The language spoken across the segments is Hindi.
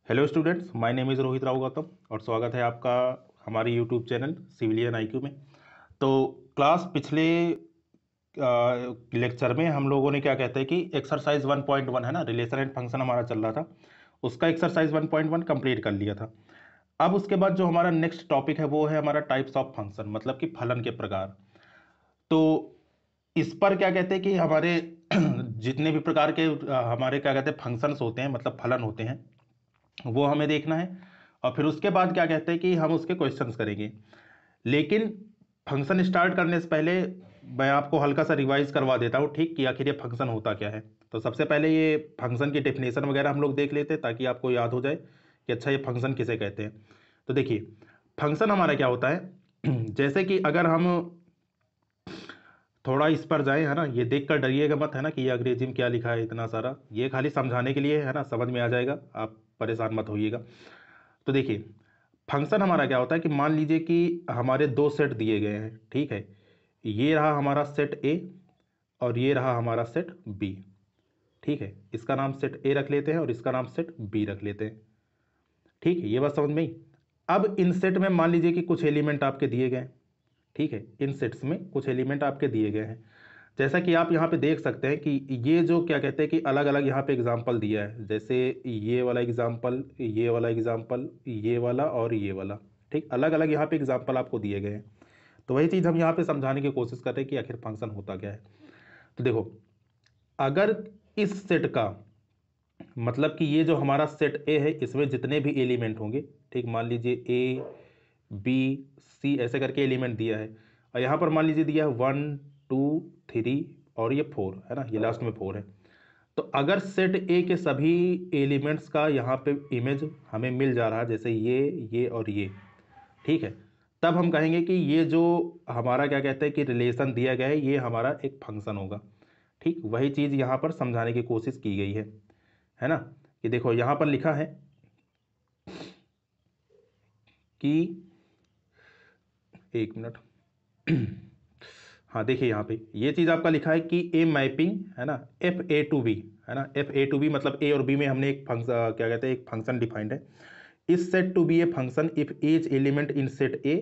Hello students, my name is Rohit Rao Gautam और स्वागत है आपका हमारे यूट्यूब चैनल सिविलियन आईक्यू में। तो क्लास पिछले लेक्चर में हम लोगों ने क्या कहते हैं कि एक्सरसाइज 1.1 है ना, रिलेशन एंड फंक्शन हमारा चल रहा था, उसका एक्सरसाइज 1.1 कंप्लीट कर लिया था। अब उसके बाद जो हमारा नेक्स्ट टॉपिक है वो है हमारा टाइप्स ऑफ फंक्शन, मतलब कि फलन के प्रकार। तो इस पर क्या कहते हैं कि हमारे जितने भी प्रकार के हमारे क्या कहते हैं फंक्शंस होते हैं, मतलब फलन होते हैं, वो हमें देखना है। और फिर उसके बाद क्या कहते हैं कि हम उसके क्वेश्चंस करेंगे। लेकिन फंक्शन स्टार्ट करने से पहले मैं आपको हल्का सा रिवाइज करवा देता हूँ, ठीक, कि आखिर ये फंक्शन होता क्या है। तो सबसे पहले ये फंक्शन की डेफिनेशन वगैरह हम लोग देख लेते हैं ताकि आपको याद हो जाए कि अच्छा ये फंक्शन किसे कहते हैं। तो देखिए, फंक्शन हमारा क्या होता है जैसे कि अगर हम थोड़ा इस पर जाए, है ना, ये देख कर डरिएगा मत, है ना, कि ये अंग्रेजी में क्या लिखा है इतना सारा, ये खाली समझाने के लिए है ना, समझ में आ जाएगा, आप परेशान मत होइएगा। तो देखिए, फंक्शन हमारा क्या होता है कि मान लीजिए कि हमारे दो सेट दिए गए हैं, ठीक है, ये रहा हमारा सेट ए और ये रहा हमारा सेट बी। ठीक है, इसका नाम सेट ए रख लेते हैं और इसका नाम सेट बी रख लेते हैं। ठीक है, ये बात समझ में आई। अब इन सेट में मान लीजिए कि कुछ एलिमेंट आपके दिए गए हैं। ठीक है, इन सेट्स में कुछ एलिमेंट आपके दिए गए हैं, जैसा कि आप यहाँ पे देख सकते हैं कि ये जो क्या कहते हैं कि अलग अलग यहाँ पे एग्जाम्पल दिया है, जैसे ये वाला एग्जाम्पल, ये वाला एग्जाम्पल, ये वाला और ये वाला। ठीक, अलग अलग यहाँ पे एग्जाम्पल आपको दिए गए हैं। तो वही चीज़ हम यहाँ पे समझाने की कोशिश कर रहे हैं कि आखिर फंक्शन होता क्या है। तो देखो, अगर इस सेट का मतलब कि ये जो हमारा सेट ए है, इसमें जितने भी एलिमेंट होंगे, ठीक, मान लीजिए ए बी सी ऐसे करके एलिमेंट दिया है, और यहाँ पर मान लीजिए दिया है 1 2 3 और ये 4 है ना, ये लास्ट में 4 है। तो अगर सेट ए के सभी एलिमेंट्स का यहाँ पे इमेज हमें मिल जा रहा है, जैसे ये और ये, ठीक है, तब हम कहेंगे कि ये जो हमारा क्या कहते हैं कि रिलेशन दिया गया है, ये हमारा एक फंक्शन होगा। ठीक, वही चीज़ यहाँ पर समझाने की कोशिश की गई है ना, कि देखो यहाँ पर लिखा है कि एक मिनट हाँ, देखिए यहाँ पे ये चीज़ आपका लिखा है कि ए मैपिंग, है ना, एफ ए टू बी, है ना, एफ ए टू बी मतलब ए और बी में हमने एक फंक्शन क्या कहते हैं एक फंक्शन डिफाइंड है। Is said to be a function if each element in set A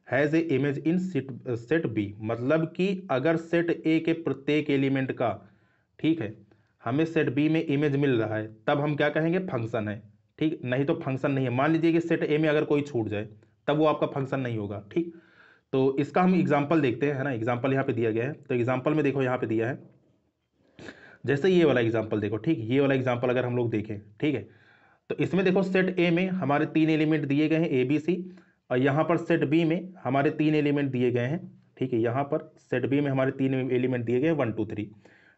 has a image in set B, मतलब कि अगर सेट ए के प्रत्येक एलिमेंट का, ठीक है, हमें सेट बी में इमेज मिल रहा है, तब हम क्या कहेंगे फंक्शन है। ठीक, नहीं तो फंक्शन नहीं है। मान लीजिए कि सेट ए में अगर कोई छूट जाए, तब वो आपका फंक्शन नहीं होगा। ठीक, तो इसका हम एग्जाम्पल देखते हैं, है ना, एग्जाम्पल यहाँ पे दिया गया है। तो एग्जाम्पल में देखो यहाँ पे दिया है, जैसे ये वाला एग्जाम्पल देखो, ठीक, ये वाला एग्जाम्पल अगर हम लोग देखें, ठीक है, तो इसमें देखो सेट ए में हमारे 3 एलिमेंट दिए गए हैं ए बी सी, और यहाँ पर सेट बी में हमारे 3 एलिमेंट दिए गए हैं। ठीक है, यहाँ पर सेट बी में हमारे 3 एलिमेंट दिए गए हैं 1 2 3।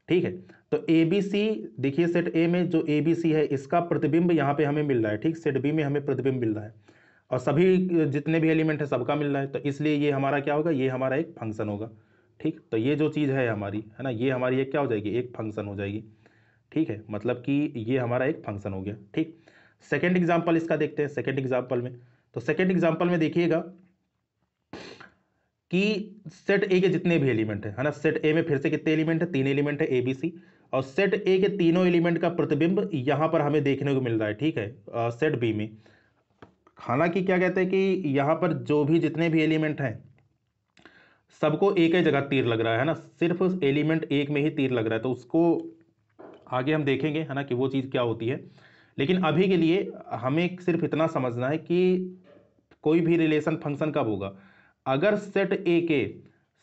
ठीक है, तो ए बी सी, देखिए सेट ए में जो ए बी सी है इसका प्रतिबिंब यहाँ पे हमें मिल रहा है। ठीक, सेट बी में हमें प्रतिबिंब मिल रहा है और सभी जितने भी एलिमेंट है सबका मिल रहा है, तो इसलिए ये हमारा क्या होगा, ये हमारा एक फंक्शन होगा। ठीक, तो ये जो चीज़ है हमारी, है ना, ये हमारी एक क्या हो जाएगी, एक फंक्शन हो जाएगी। ठीक है, मतलब कि ये हमारा एक फंक्शन हो गया। ठीक, सेकेंड एग्जाम्पल इसका देखते हैं। सेकेंड एग्जाम्पल में, तो सेकेंड एग्जाम्पल में देखिएगा कि सेट ए के जितने भी एलिमेंट है ना, सेट ए में फिर से कितने एलिमेंट है, 3 एलिमेंट है ए बी सी, और सेट ए के तीनों एलिमेंट का प्रतिबिंब यहां पर हमें देखने को मिल रहा है। ठीक है, सेट बी में, हालांकि क्या कहते हैं कि यहां पर जो भी जितने भी एलिमेंट हैं सबको एक ही जगह तीर लग रहा है ना, सिर्फ एलिमेंट एक में ही तीर लग रहा है, तो उसको आगे हम देखेंगे, है ना, कि वो चीज़ क्या होती है। लेकिन अभी के लिए हमें सिर्फ इतना समझना है कि कोई भी रिलेशन फंक्शन कब होगा, अगर सेट ए के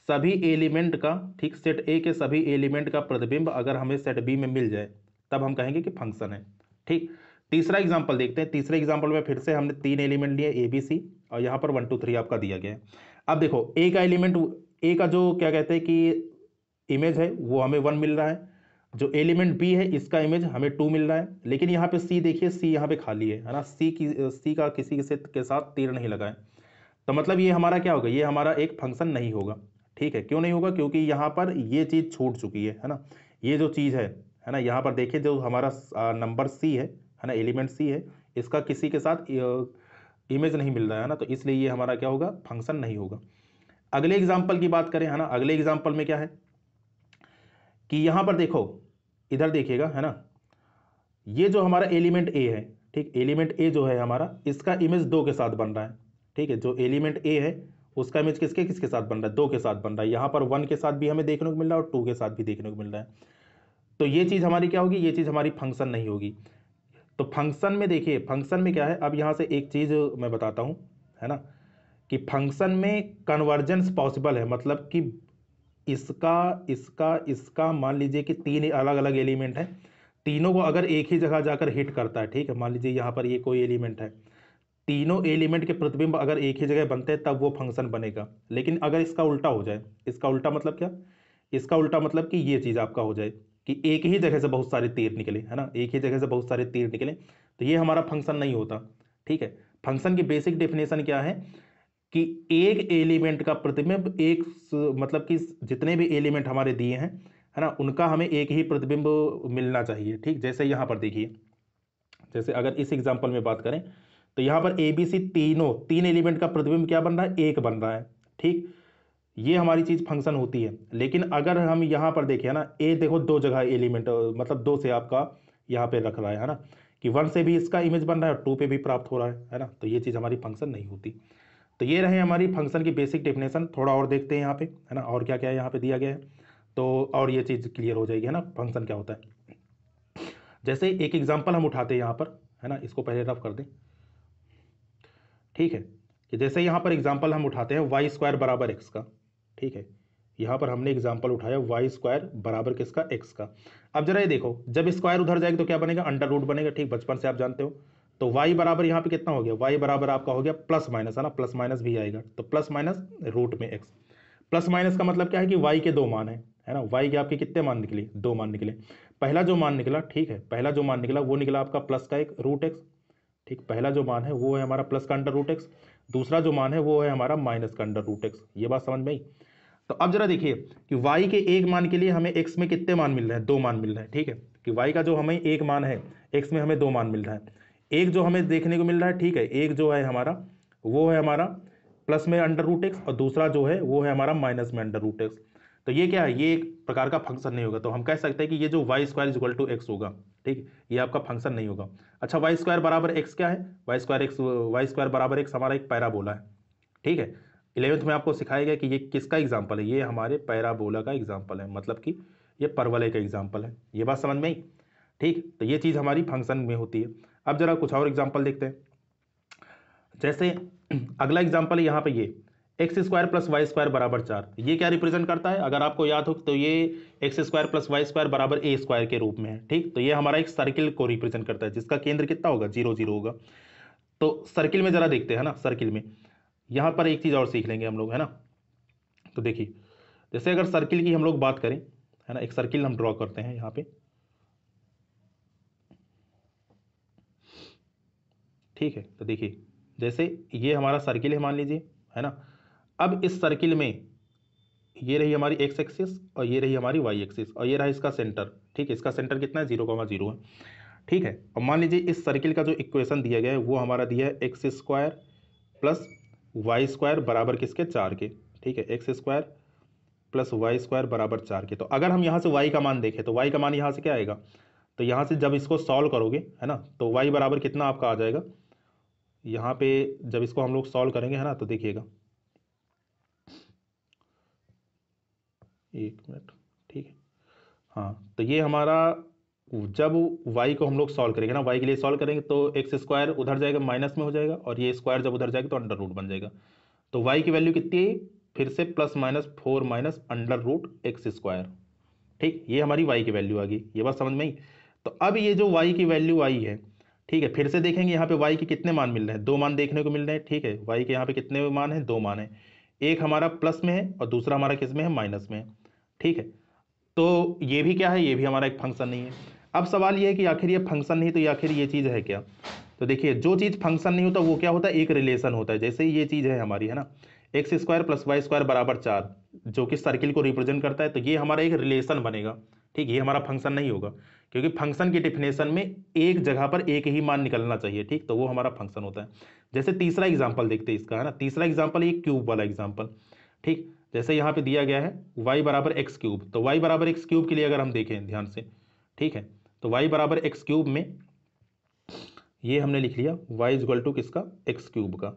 सभी एलिमेंट का, ठीक, सेट ए के सभी एलिमेंट का प्रतिबिंब अगर हमें सेट बी में मिल जाए, तब हम कहेंगे कि फंक्शन है। ठीक, तीसरा एग्जांपल देखते हैं। तीसरे एग्जांपल में फिर से हमने 3 एलिमेंट लिए ए बी सी, और यहाँ पर 1 2 3 आपका दिया गया है। अब देखो ए का एलिमेंट, ए का जो क्या कहते हैं कि इमेज है वो हमें 1 मिल रहा है, जो एलिमेंट बी है इसका इमेज हमें 2 मिल रहा है, लेकिन यहाँ पे सी देखिए, सी यहाँ पे खाली है ना, सी का किसी से के साथ तीर नहीं लगा है, तो मतलब ये हमारा क्या होगा, ये हमारा एक फंक्शन नहीं होगा। ठीक है, क्यों नहीं होगा, क्योंकि यहाँ पर ये चीज़ छूट चुकी है ना, ये जो चीज़ है ना, यहाँ पर देखिए जो हमारा नंबर सी है ना, एलिमेंट सी है, इसका किसी के साथ इमेज नहीं मिल रहा है ना, तो इसलिए ये हमारा क्या होगा, फंक्शन नहीं होगा। अगले एग्जाम्पल की बात करें, है ना, अगले एग्जाम्पल में क्या है कि यहां पर देखो, इधर देखिएगा, है ना, ये जो हमारा एलिमेंट ए है, ठीक, एलिमेंट ए जो है हमारा, इसका इमेज 2 के साथ बन रहा है। ठीक है, जो एलिमेंट ए है उसका इमेज किसके किसके साथ बन रहा है, 2 के साथ बन रहा है। यहाँ पर 1 के साथ भी हमें देखने को मिल रहा है और 2 के साथ भी देखने को मिल रहा है। तो ये चीज़ हमारी क्या होगी, ये चीज़ हमारी फंक्शन नहीं होगी। तो फंक्शन में देखिए, फंक्शन में क्या है, अब यहाँ से एक चीज़ मैं बताता हूँ, है ना, कि फंक्शन में कन्वर्जेंस पॉसिबल है। मतलब कि इसका इसका इसका मान लीजिए कि 3 अलग अलग एलिमेंट हैं, तीनों को अगर एक ही जगह जाकर हिट करता है, ठीक है, मान लीजिए यहाँ पर ये कोई एलिमेंट है, तीनों एलिमेंट के प्रतिबिंब अगर एक ही जगह बनते हैं तब वो फंक्शन बनेगा। लेकिन अगर इसका उल्टा हो जाए, इसका उल्टा मतलब क्या, इसका उल्टा मतलब कि ये चीज़ आपका हो जाए कि एक ही जगह से बहुत सारे तीर निकले, है ना, एक ही जगह से बहुत सारे तीर निकले, तो ये हमारा फंक्शन नहीं होता। ठीक है, फंक्शन की बेसिक डेफिनेशन क्या है कि एक एलिमेंट का प्रतिबिंब एक मतलब कि जितने भी एलिमेंट हमारे दिए हैं, है ना, उनका हमें एक ही प्रतिबिंब मिलना चाहिए। ठीक, जैसे यहाँ पर देखिए, जैसे अगर इस एग्जांपल में बात करें तो यहाँ पर ए बी सी तीनों 3 एलिमेंट का प्रतिबिंब क्या बन रहा है, एक बन रहा है। ठीक, ये हमारी चीज फंक्शन होती है। लेकिन अगर हम यहाँ पर देखें ना, ए देखो 2 जगह एलिमेंट, मतलब 2 से आपका यहाँ पे रख रहा है ना, कि 1 से भी इसका इमेज बन रहा है और 2 पे भी प्राप्त हो रहा है ना, तो ये चीज हमारी फंक्शन नहीं होती। तो ये रहे हमारी फंक्शन की बेसिक डेफिनेशन। थोड़ा और देखते हैं यहाँ पे, है ना, और क्या क्या यहाँ पे दिया गया है, तो और ये चीज क्लियर हो जाएगी, है ना, फंक्शन क्या होता है। जैसे एक एग्जाम्पल हम उठाते हैं यहाँ पर, है ना, इसको पहले रफ कर दें। ठीक है, कि जैसे यहाँ पर एग्जाम्पल हम उठाते हैं वाई स्क्वायर बराबर एक्स का। ठीक है, यहाँ पर हमने एग्जाम्पल उठाया वाई स्क्वायर बराबर किसका, एक्स का। अब जरा ये देखो, जब स्क्वायर उधर जाएगा तो क्या बनेगा, अंडर रूट बनेगा। ठीक, बचपन से आप जानते हो। तो वाई बराबर यहाँ पे कितना हो गया, वाई बराबर आपका हो गया प्लस माइनस, है ना, प्लस माइनस भी आएगा, तो प्लस माइनस रूट में एक्स। प्लस माइनस का मतलब क्या है कि वाई के 2 मान है ना, वाई के आपके कितने मान निकले, 2 मान निकले। पहला जो मान निकला, ठीक है, पहला जो मान निकला वो निकला आपका प्लस का एक रूट एक्स। ठीक, पहला जो मान है वो है हमारा प्लस का अंडर रूट एक्स, दूसरा जो मान है वो है हमारा माइनस का अंडर रूट एक्स। ये बात समझ में आई। तो अब जरा देखिए कि y के एक मान के लिए हमें x में कितने मान मिल रहे हैं, 2 मान मिल रहे हैं। ठीक है, कि y का जो हमें एक मान है, x में हमें 2 मान मिल रहा है। एक जो हमें देखने को मिल रहा है, ठीक है, एक जो है हमारा वो है हमारा प्लस में अंडर रूट एक्स, और दूसरा जो है वो है हमारा माइनस में अंडर रूट एक्स। तो ये क्या है, ये एक प्रकार का फंक्शन नहीं होगा। तो हम कह सकते हैं कि ये जो y square is equal to x होगा, ठीक, ये आपका फंक्शन नहीं होगा। अच्छा, वाई स्क्वायर बराबर एक्स क्या है, वाई स्क्वायर बराबर एक्स हमारा एक पैराबोला है। ठीक है, 11th में आपको सिखाया गया कि ये किसका एग्जाम्पल है, ये हमारे पैराबोला का एग्जाम्पल है, मतलब कि ये परवलय का एग्जाम्पल है। ये बात समझ में आई। ठीक, तो ये चीज़ हमारी फंक्शन में होती है। अब जरा कुछ और एग्जाम्पल देखते हैं। जैसे अगला एग्जाम्पल है यहाँ पे, ये x square plus Y square बराबर 4, ये क्या रिप्रेजेंट करता है, अगर आपको याद हो तो ये x square plus Y square बराबर ए स्क्वायर के रूप में है। ठीक, तो ये हमारा एक सर्किल को रिप्रेजेंट करता है जिसका केंद्र कितना होगा, 0 0 होगा। तो सर्किल में जरा देखते हैं ना, सर्किल में यहाँ पर एक चीज़ और सीख लेंगे हम लोग, है ना। तो देखिए, जैसे अगर सर्किल की हम लोग बात करें, है ना, एक सर्किल हम ड्रॉ करते हैं यहाँ पे। ठीक है, तो देखिए जैसे ये हमारा सर्किल है मान लीजिए, है ना। अब इस सर्किल में ये रही हमारी एक्स एक्सिस और ये रही हमारी वाई एक्सिस और ये रहा इसका सेंटर। ठीक है, इसका सेंटर कितना है, 0,0 है। ठीक है, अब मान लीजिए इस सर्किल का जो इक्वेशन दिया गया है वो हमारा दिया है x square plus Y square बराबर किसके, 4 के। ठीक है, x square plus Y square बराबर 4 के। तो अगर हम यहाँ से वाई का मान देखें तो वाई का मान यहाँ से क्या आएगा, तो यहाँ से जब इसको सॉल्व करोगे, है ना, तो वाई बराबर कितना आपका आ जाएगा, यहाँ पे जब इसको हम लोग सॉल्व करेंगे, है ना, तो देखिएगा, एक मिनट। ठीक है, हाँ, तो ये हमारा जब y को हम लोग सॉल्व करेंगे ना, y के लिए सॉल्व करेंगे तो एक्स स्क्वायर उधर जाएगा माइनस में हो जाएगा और ये स्क्वायर जब उधर जाएगा तो अंडर रूट बन जाएगा। तो y की वैल्यू कितनी है, फिर से plus minus 4 minus under root x square. ठीक, ये हमारी y की वैल्यू आ गई। ये बात समझ में आई। तो अब ये जो y की वैल्यू आई है, ठीक है, फिर से देखेंगे यहाँ पे y के कितने मान मिल रहे हैं, 2 मान देखने को मिल रहे हैं। ठीक है, y के यहाँ पे कितने मान हैं, 2 मान है, एक हमारा प्लस में है और दूसरा हमारा किस में है, माइनस में है। ठीक है, तो ये भी क्या है, ये भी हमारा एक फंक्शन नहीं है। अब सवाल ये है कि आखिर ये फंक्शन नहीं तो ये आखिर ये चीज़ है क्या। तो देखिए, जो चीज़ फंक्शन नहीं होता वो क्या होता है, एक रिलेशन होता है। जैसे ये चीज़ है हमारी, है ना, x square plus Y square बराबर 4, जो कि सर्किल को रिप्रेजेंट करता है, तो ये हमारा एक रिलेशन बनेगा। ठीक, ये हमारा फंक्शन नहीं होगा, क्योंकि फंक्शन की डिफिनेशन में एक जगह पर एक ही मान निकलना चाहिए। ठीक, तो वो हमारा फंक्शन होता है। जैसे तीसरा एग्जाम्पल देखते हैं इसका, है ना, तीसरा एग्जाम्पल ये क्यूब वाला एग्जाम्पल। ठीक, जैसे यहाँ पे दिया गया है y बराबर एक्स क्यूब, तो y बराबर एक्स क्यूब के लिए अगर हम देखें ध्यान से, ठीक है, तो y बराबर एक्स क्यूब में ये हमने लिख लिया y इज इक्वल टू किसका, एक्स क्यूब का।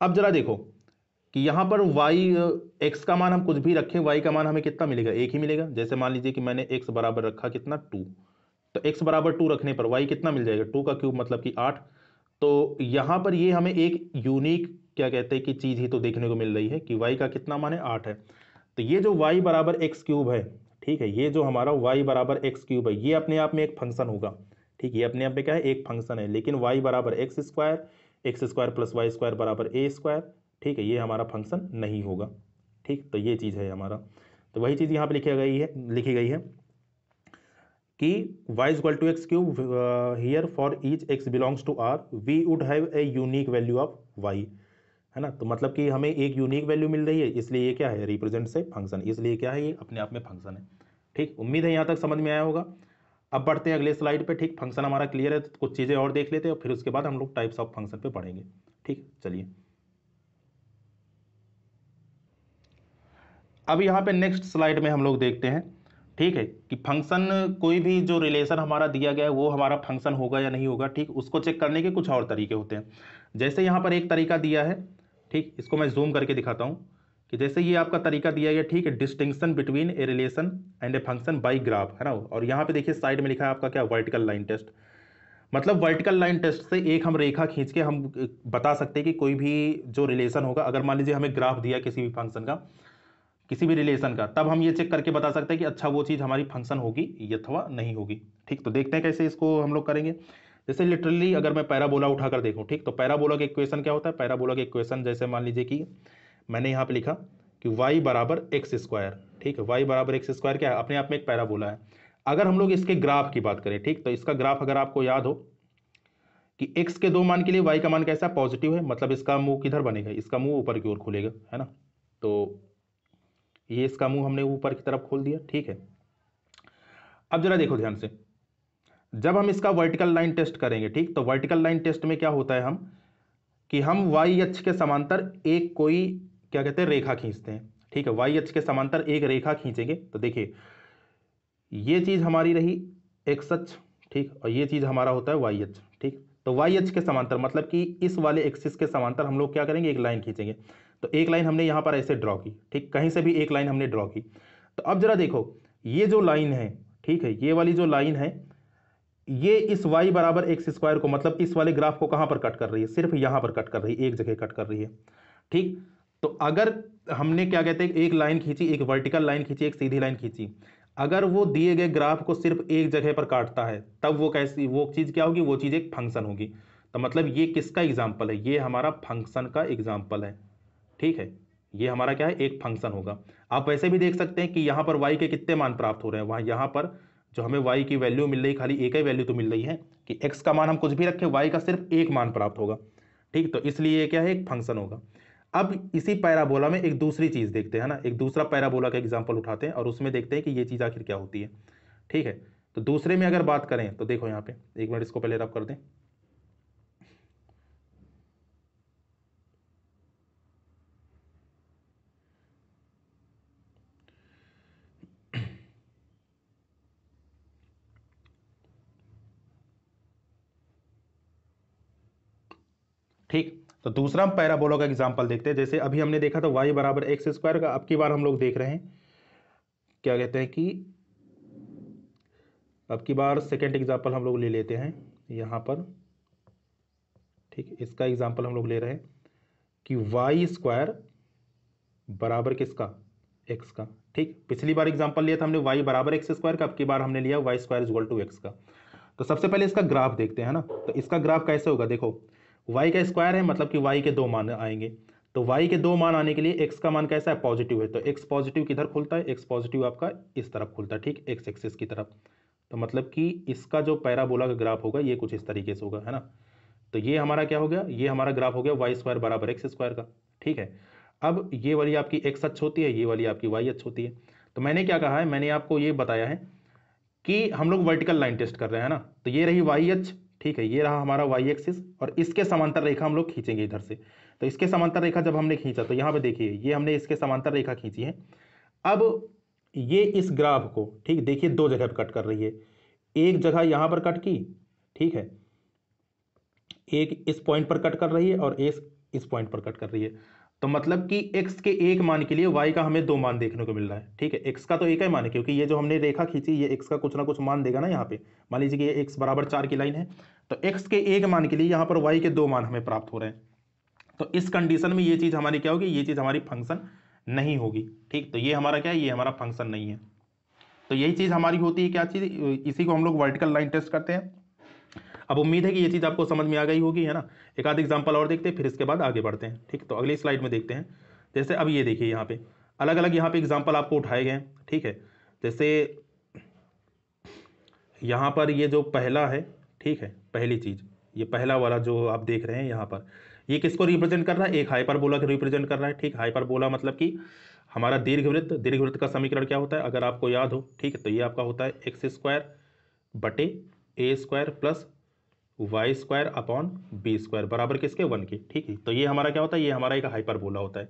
अब जरा देखो कि यहाँ पर y x का मान हम कुछ भी रखें, y का मान हमें कितना मिलेगा, एक ही मिलेगा। जैसे मान लीजिए कि मैंने x बराबर रखा कितना 2, तो x बराबर 2 रखने पर y कितना मिल जाएगा, 2 का क्यूब मतलब कि 8। तो यहाँ पर ये हमें एक यूनिक क्या कहते हैं कि चीज़ ही तो देखने को मिल रही है कि y का कितना मान है, 8 है। तो ये जो y बराबर एक्स क्यूब है, ठीक है, ये जो हमारा y बराबर एक्स क्यूब है, ये अपने आप में एक फंक्शन होगा। ठीक, ये अपने आप में क्या है, एक फंक्शन है। लेकिन y बराबर x square plus Y square बराबर ए स्क्वायर, ठीक है, ये हमारा फंक्शन नहीं होगा। ठीक, तो ये चीज़ है हमारा। तो वही चीज़ यहाँ पे लिखी गई है कि y is equal to x cube here for each x belongs to r we would have a unique value of y, है ना। तो मतलब कि हमें एक यूनिक वैल्यू मिल रही है, इसलिए ये क्या है, रिप्रेजेंट से फंक्शन, इसलिए क्या है, ये अपने आप में फंक्शन है। ठीक, उम्मीद है यहाँ तक समझ में आया होगा। अब बढ़ते हैं अगले स्लाइड पे। ठीक, फंक्शन हमारा क्लियर है, तो कुछ चीज़ें और देख लेते हैं और फिर उसके बाद हम लोग टाइप्स ऑफ फंक्शन पे पढ़ेंगे। ठीक, चलिए अब यहाँ पे नेक्स्ट स्लाइड में हम लोग देखते हैं, ठीक है, कि फंक्शन कोई भी जो रिलेशन हमारा दिया गया है वो हमारा फंक्शन होगा या नहीं होगा। ठीक, उसको चेक करने के कुछ और तरीके होते हैं। जैसे यहाँ पर एक तरीका दिया है, ठीक, इसको मैं जूम करके दिखाता हूँ कि जैसे ये आपका तरीका दिया गया, ठीक है, distinction between a relation and a function by graph, है ना। और यहाँ पे देखिए साइड में लिखा है आपका क्या, वर्टिकल लाइन टेस्ट। मतलब वर्टिकल लाइन टेस्ट से एक हम रेखा खींच के हम बता सकते हैं कि कोई भी जो रिलेशन होगा, अगर मान लीजिए हमें ग्राफ दिया किसी भी फंक्शन का, किसी भी रिलेशन का, तब हम ये चेक करके बता सकते हैं कि अच्छा वो चीज़ हमारी फंक्शन होगी अथवा नहीं होगी। ठीक, तो देखते हैं कैसे इसको हम लोग करेंगे। जैसे लिटरली अगर मैं पैराबोला उठाकर देखूं, ठीक, तो पैराबोला का इक्वेशन क्या होता है, पैराबोला का इक्वेशन जैसे मान लीजिए कि मैंने यहाँ पे लिखा कि y बराबर एक्स स्क्वायर, ठीक है, y बराबर एक्स स्क्वायर क्या है, अपने आप में एक पैराबोला है। अगर हम लोग इसके ग्राफ की बात करें, ठीक, तो इसका ग्राफ अगर आपको याद हो कि x के 2 मान के लिए y का मान कैसा पॉजिटिव है, मतलब इसका मुंह किधर बनेगा, इसका मुंह ऊपर की ओर खुलेगा, है ना। तो ये इसका मुंह हमने ऊपर की तरफ खोल दिया। ठीक है, अब जरा देखो ध्यान से, जब हम इसका वर्टिकल लाइन टेस्ट करेंगे, ठीक, तो वर्टिकल लाइन टेस्ट में क्या होता है, हम कि हम वाई अक्ष के समांतर एक कोई क्या कहते हैं रेखा खींचते हैं। ठीक है, वाई अक्ष के समांतर एक रेखा खींचेंगे, तो देखिए ये चीज हमारी रही एक्स अक्ष, ठीक, और ये चीज हमारा होता है वाई अक्ष। ठीक, तो वाई अक्ष के समांतर मतलब कि इस वाले एक्सिस के समांतर हम लोग क्या करेंगे, एक लाइन खींचेंगे। तो एक लाइन हमने यहां पर ऐसे ड्रॉ की, ठीक, कहीं से भी एक लाइन हमने ड्रॉ की। तो अब जरा देखो ये जो लाइन है, ठीक है, ये वाली जो लाइन है, ये इस y बराबर एक्स स्क्वायर को, मतलब इस वाले ग्राफ को कहां पर कट कर रही है, सिर्फ यहां पर कट कर रही है, एक जगह कट कर रही है। ठीक, तो अगर हमने क्या कहते हैं एक लाइन खींची, एक वर्टिकल लाइन खींची, एक सीधी लाइन खींची, अगर वो दिए गए ग्राफ को सिर्फ एक जगह पर काटता है, तब वो कैसी, वो चीज क्या होगी, वो चीज एक फंक्शन होगी। तो मतलब ये किसका एग्जाम्पल है, ये हमारा फंक्शन का एग्जाम्पल है। ठीक है, ये हमारा क्या है, एक फंक्शन होगा। आप वैसे भी देख सकते हैं कि यहां पर y के कितने मान प्राप्त हो रहे हैं, वहां यहां पर जो हमें y की वैल्यू मिल रही, खाली एक ही वैल्यू तो मिल रही है कि x का मान हम कुछ भी रखें, y का सिर्फ एक मान प्राप्त होगा। ठीक, तो इसलिए ये क्या है, एक फंक्शन होगा। अब इसी पैराबोला में एक दूसरी चीज देखते हैं ना, एक दूसरा पैराबोला का एग्जाम्पल उठाते हैं और उसमें देखते हैं कि ये चीज आखिर क्या होती है। ठीक है, तो दूसरे में अगर बात करें तो देखो यहाँ पे, एक मिनट इसको पहले रब कर दें। ठीक, तो दूसरा हम पैराबोला का एग्जांपल देखते हैं। जैसे अभी हमने देखा था y बराबर एक्स स्क्वायर का, अब की बार हम लोग देख रहे हैं क्या कहते हैं कि अब की बार सेकेंड एग्जांपल हम लोग ले लेते हैं यहाँ पर। ठीक, इसका एग्जांपल हम लोग ले रहे हैं कि वाई स्क्वायर बराबर किसका, एक्स का। ठीक, पिछली बार एग्जांपल लिया था हमने y बराबर एक्स स्क्वायर का, अब की बार हमने लिया y square is equal to x का। तो सबसे पहले इसका ग्राफ देखते हैं ना, तो इसका ग्राफ कैसे होगा, देखो y का स्क्वायर है, मतलब कि y के 2 मान आएंगे। तो y के 2 मान आने के लिए x का मान कैसा है, पॉजिटिव है, तो x पॉजिटिव किधर खुलता है, x पॉजिटिव आपका इस तरफ खुलता है, ठीक, x एक्सिस की तरफ। तो मतलब कि इसका जो पैराबोला का ग्राफ होगा ये कुछ इस तरीके से होगा, है ना। तो ये हमारा क्या हो गया, ये हमारा ग्राफ हो गया वाई स्क्वायर बराबर एक्स स्क्वायर का। ठीक है, अब ये वाली आपकी एक्स अक्ष होती है, ये वाली आपकी वाई अक्ष होती है। तो मैंने क्या कहा है, मैंने आपको ये बताया है कि हम लोग वर्टिकल लाइन टेस्ट कर रहे हैं ना, तो ये रही वाई अक्ष, ठीक है, ये रहा हमारा वाई एक्सिस, और इसके समांतर रेखा हम लोग खींचेंगे इधर से। तो इसके समांतर रेखा जब हमने खींचा, तो यहाँ पे देखिए ये हमने इसके समांतर रेखा खींची है। अब ये इस ग्राफ को, ठीक, देखिए 2 जगह पर कट कर रही है, एक जगह यहाँ पर कट की, ठीक है, एक इस पॉइंट पर कट कर रही है और एक इस पॉइंट पर कट कर रही है। तो मतलब कि x के एक मान के लिए y का हमें दो मान देखने को मिल रहा है। ठीक है, x का तो एक ही मान है क्योंकि ये जो हमने रेखा खींची ये x का कुछ ना कुछ मान देगा ना। यहाँ पे मान लीजिए कि ये x बराबर 4 की लाइन है, तो x के एक मान के लिए यहाँ पर y के दो मान हमें प्राप्त हो रहे हैं। तो इस कंडीशन में ये चीज़ हमारी क्या होगी, ये चीज़ हमारी फंक्शन नहीं होगी। ठीक, तो ये हमारा क्या है, ये हमारा फंक्शन नहीं है। तो यही चीज़ हमारी होती है, क्या चीज़, इसी को हम लोग वर्टिकल लाइन टेस्ट करते हैं। अब उम्मीद है कि ये चीज़ आपको समझ में आ गई होगी, है ना। एक आध एग्जांपल और देखते हैं, फिर इसके बाद आगे बढ़ते हैं। ठीक, तो अगली स्लाइड में देखते हैं। जैसे अब ये देखिए, यहाँ पे अलग अलग यहाँ पे एग्जांपल आपको उठाए गए हैं। ठीक है, जैसे यहाँ पर ये जो पहला है, ठीक है, पहली चीज़ ये पहला वाला जो आप देख रहे हैं यहाँ पर, ये किसको रिप्रेजेंट कर रहा है, एक हाइपरबोला को रिप्रेजेंट कर रहा है। ठीक, हाइपरबोला मतलब कि हमारा दीर्घवृत्त, दीर्घवृत्त का समीकरण क्या होता है अगर आपको याद हो। ठीक है, तो ये आपका होता है एक्स स्क्वायर बटे A square plus Y square upon B square बराबर किसके, 1 के। ठीक है, तो ये हमारा क्या होता है, ये हमारा एक हाइपरबोला होता है।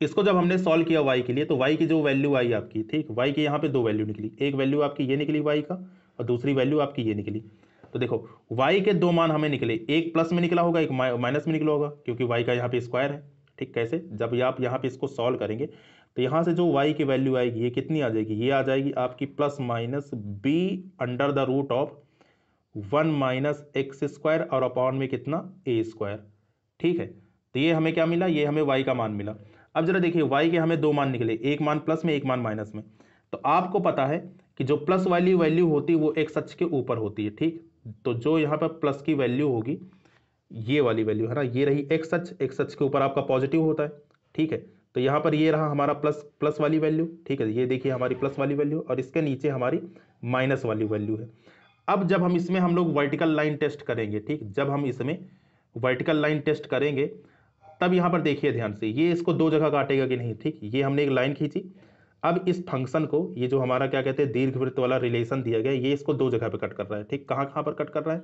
इसको जब हमने सॉल्व किया y के लिए, तो y की जो वैल्यू आई आपकी, ठीक, y की यहाँ पे दो वैल्यू निकली, एक वैल्यू आपकी ये निकली y का और दूसरी वैल्यू आपकी ये निकली। तो देखो y के दो मान हमें निकले, एक प्लस में निकला होगा, एक माइनस में निकला होगा, क्योंकि y का यहाँ पे स्क्वायर है। ठीक, कैसे, जब आप यहाँ पे इसको सॉल्व करेंगे तो यहाँ से जो y की वैल्यू आएगी ये कितनी आ जाएगी, ये आ जाएगी आपकी plus minus b under the root of 1 minus x square और अपॉन में कितना, ए स्क्वायर। ठीक है, तो ये हमें क्या मिला, ये हमें y का मान मिला। अब जरा देखिए y के हमें दो मान निकले, एक मान प्लस में एक मान माइनस में। तो आपको पता है कि जो प्लस वाली वैल्यू होती है वो एक्स अक्ष के ऊपर होती है। ठीक, तो जो यहाँ पर प्लस की वैल्यू होगी, ये वाली वैल्यू है ना, ये रही एक्स अक्ष, एक्स अक्ष के ऊपर आपका पॉजिटिव होता है। ठीक है, तो यहाँ पर ये रहा हमारा प्लस प्लस वाली वैल्यू। ठीक है, ये देखिए हमारी प्लस वाली वैल्यू और इसके नीचे हमारी माइनस वाली वैल्यू है। अब जब हम इसमें हम लोग वर्टिकल लाइन टेस्ट करेंगे, ठीक, जब हम इसमें वर्टिकल लाइन टेस्ट करेंगे तब यहाँ पर देखिए ध्यान से, ये इसको दो जगह काटेगा कि नहीं। ठीक, ये हमने एक लाइन खींची, अब इस फंक्शन को, ये जो हमारा क्या कहते हैं दीर्घवृत्त वाला रिलेशन दिया गया, ये इसको दो जगह पे कट कर रहा है। ठीक, कहाँ कहाँ पर कट कर रहा है,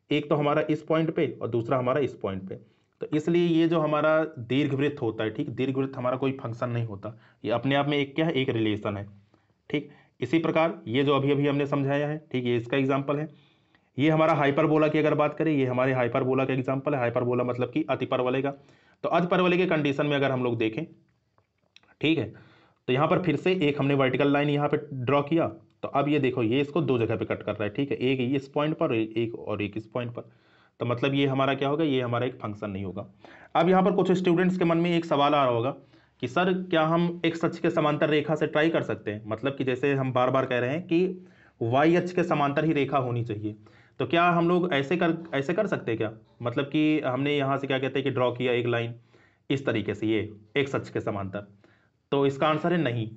एक तो हमारा इस पॉइंट पे और दूसरा हमारा इस पॉइंट पे। तो इसलिए ये जो हमारा दीर्घवृत्त होता है, ठीक, दीर्घवृत्त हमारा कोई फंक्शन नहीं होता, ये अपने आप में एक क्या है, एक रिलेशन है। ठीक, इसी प्रकार ये जो अभी अभी हमने समझाया है, ठीक, ये इसका एग्जाम्पल है। ये हमारा हाइपरबोला की अगर बात करें, ये हमारे हाइपरबोला का एग्जाम्पल है। हाइपरबोला मतलब कि अतिपरवलय का। तो अतिपरवलय के कंडीशन में अगर हम लोग देखें, ठीक है, तो यहाँ पर फिर से एक हमने वर्टिकल लाइन यहाँ पे ड्रॉ किया, तो अब ये देखो ये इसको दो जगह पे कट कर रहा है। ठीक है, एक इस पॉइंट पर, एक और एक इस पॉइंट पर। तो मतलब ये हमारा क्या होगा, ये हमारा एक फंक्शन नहीं होगा। अब यहाँ पर कुछ स्टूडेंट्स के मन में एक सवाल आ रहा होगा कि सर क्या हम एक्स अक्ष के समांतर रेखा से ट्राई कर सकते हैं, मतलब कि जैसे हम बार बार कह रहे हैं कि वाई अक्ष के समांतर ही रेखा होनी चाहिए, तो क्या हम लोग ऐसे कर सकते हैं क्या, मतलब कि हमने यहाँ से क्या कहते हैं कि ड्रॉ किया एक लाइन इस तरीके से, ये एक्स अक्ष के समांतर। तो इसका आंसर है नहीं।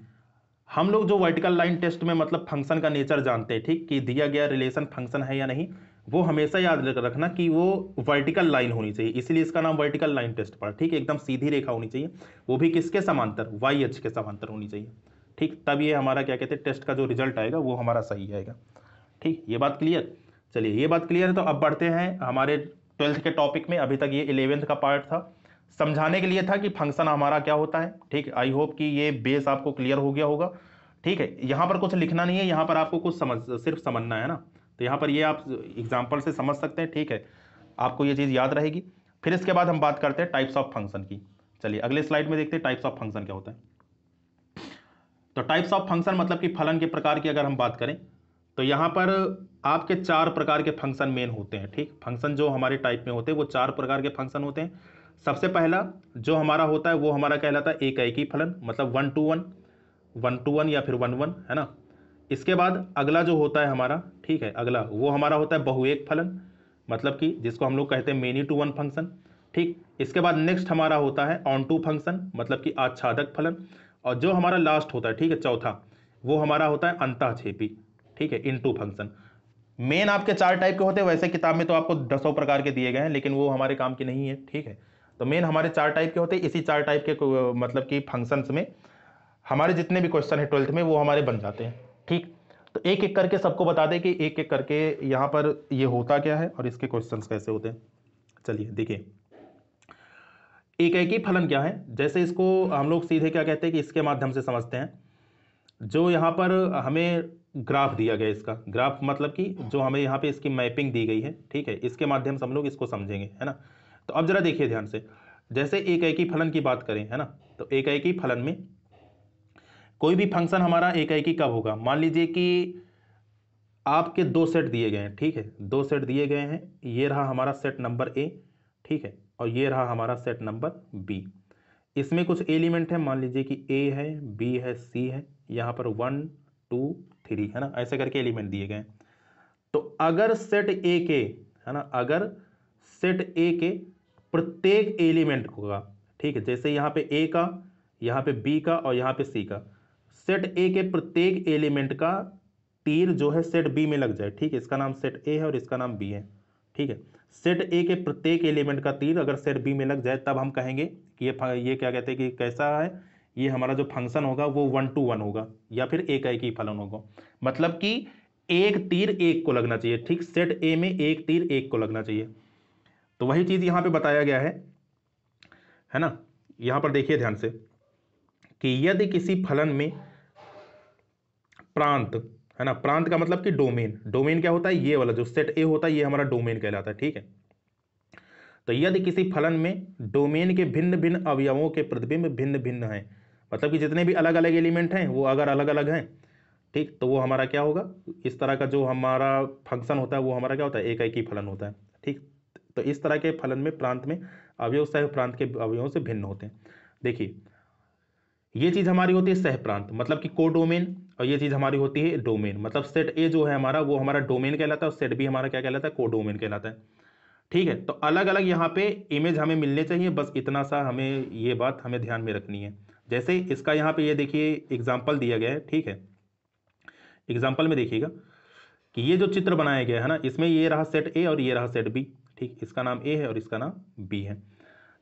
हम लोग जो वर्टिकल लाइन टेस्ट में मतलब फंक्शन का नेचर जानते हैं, ठीक, कि दिया गया रिलेशन फंक्शन है या नहीं, वो हमेशा याद रखना कि वो वर्टिकल लाइन होनी चाहिए, इसलिए इसका नाम वर्टिकल लाइन टेस्ट पड़ा। ठीक, एकदम सीधी रेखा होनी चाहिए, वो भी किसके समांतर, वाई अक्ष के समांतर होनी चाहिए। ठीक, तब ये हमारा क्या कहते हैं टेस्ट का जो रिजल्ट आएगा वो हमारा सही आएगा। ठीक, ये बात क्लियर। चलिए ये बात क्लियर है, तो अब बढ़ते हैं हमारे 12th के टॉपिक में। अभी तक ये 11th का पार्ट था, समझाने के लिए था कि फंक्शन हमारा क्या होता है। ठीक, आई होप कि ये बेस आपको क्लियर हो गया होगा। ठीक है, यहाँ पर कुछ लिखना नहीं है, यहाँ पर आपको कुछ सिर्फ समझना है ना। तो यहाँ पर ये आप एग्जाम्पल से समझ सकते हैं। ठीक है, आपको ये चीज़ याद रहेगी। फिर इसके बाद हम बात करते हैं टाइप्स ऑफ फंक्शन की। चलिए अगले स्लाइड में देखते हैं टाइप्स ऑफ फंक्शन क्या होता है। तो टाइप्स ऑफ फंक्शन मतलब कि फलन के प्रकार की अगर हम बात करें, तो यहाँ पर आपके चार प्रकार के फंक्शन मेन होते हैं। ठीक, फंक्शन जो हमारे टाइप में होते हैं वो चार प्रकार के फंक्शन होते हैं। सबसे पहला जो हमारा होता है वो हमारा कहलाता है एक ही फलन, मतलब 1 to 1 या फिर 1 1, है ना। इसके बाद अगला जो होता है हमारा, ठीक है, अगला वो हमारा होता है बहुएक फलन, मतलब कि जिसको हम लोग कहते हैं मेनी टू वन फंक्शन। ठीक, इसके बाद नेक्स्ट हमारा होता है ऑन टू फंक्शन, मतलब कि आच्छादक फलन। और जो हमारा लास्ट होता है, ठीक है, चौथा, वो हमारा होता है अंतःक्षेपी। ठीक है, इनटू फंक्शन। मेन आपके चार टाइप के होते हैं, वैसे किताब में तो आपको दसों प्रकार के दिए गए हैं, लेकिन वो हमारे काम की नहीं है। ठीक है, तो मेन हमारे चार टाइप के होते हैं। इसी चार टाइप के मतलब कि फंक्शंस में हमारे जितने भी क्वेश्चन है 12th में वो हमारे बन जाते हैं। ठीक, तो एक एक करके सबको बता दें कि एक एक करके यहाँ पर ये होता क्या है और इसके क्वेश्चंस कैसे होते हैं। चलिए देखिए, एक ही फलन क्या है, जैसे इसको हम लोग सीधे क्या कहते हैं कि इसके माध्यम से समझते हैं। जो यहाँ पर हमें ग्राफ दिया गया है इसका। ग्राफ मतलब कि जो हमें यहाँ पे इसकी मैपिंग दी गई है, ठीक है, इसके माध्यम से हम लोग इसको समझेंगे, है ना। तो अब जरा देखिए ध्यान से, जैसे एकाएकी फलन की बात करें, है ना, तो एकाएकी फलन में कोई भी फंक्शन हमारा एकाएकी कब होगा। मान लीजिए कि आपके दो सेट दिए गए हैं, ठीक है, दो सेट दिए गए हैं, ये रहा हमारा सेट नंबर ए, ठीक है, और ये रहा हमारा सेट नंबर बी। इसमें कुछ एलिमेंट है, मान लीजिए कि ए है, बी है, सी है, यहाँ पर 1 2 3, है ना, ऐसे करके एलिमेंट दिए गए हैं। तो अगर सेट ए के, है ना, अगर सेट ए के प्रत्येक एलिमेंट होगा, ठीक है, जैसे यहाँ पे ए का, यहाँ पे बी का और यहाँ पे सी का, सेट ए के प्रत्येक एलिमेंट का तीर जो है सेट बी में लग जाए, ठीक है, इसका नाम सेट ए है और इसका नाम बी है, ठीक है। सेट ए के प्रत्येक एलिमेंट का तीर अगर सेट बी में लग जाए, तब हम कहेंगे कि ये क्या कहते हैं कि कैसा है, ये हमारा जो फंक्शन होगा वो 1 to 1 होगा, या फिर एकाएकी फलन होगा। मतलब कि एक तीर एक को लगना चाहिए, ठीक, सेट ए में एक तीर एक को लगना चाहिए। तो वही चीज यहां पे बताया गया है ना। यहां पर देखिए ध्यान से कि यदि किसी फलन में प्रांत, है ना, प्रांत का मतलब कि डोमेन, डोमेन क्या होता है, ये वाला जो सेट ए होता है ये हमारा डोमेन कहलाता है, ठीक है। तो यदि किसी फलन में डोमेन के भिन्न भिन्न अवयवों के प्रतिबिंब भिन्न भिन्न हैं, मतलब कि जितने भी अलग अलग एलिमेंट हैं वो अगर अलग अलग हैं, ठीक, तो वो हमारा क्या होगा, इस तरह का जो हमारा फंक्शन होता है वो हमारा क्या होता है, एकाएकी फलन होता है, ठीक। तो इस तरह के फलन में प्रांत में अवयव सह प्रांत के अवयवों से भिन्न होते हैं। देखिए ये चीज हमारी होती है सह प्रांत, मतलब कि कोडोमेन, और ये चीज हमारी होती है डोमेन, मतलब सेट ए जो है हमारा वो हमारा डोमेन कहलाता है और सेट बी हमारा क्या कहलाता है, कोडोमेन कहलाता है, ठीक है। तो अलग अलग यहाँ पे इमेज हमें मिलने चाहिए, बस इतना सा हमें ये बात हमें ध्यान में रखनी है। जैसे इसका यहाँ पे ये देखिए एग्जाम्पल दिया गया है, ठीक है। एग्जाम्पल में देखिएगा कि ये जो चित्र बनाया गया है ना, इसमें ये रहा सेट ए और ये रहा सेट बी, ठीक, इसका नाम ए है और इसका नाम बी है।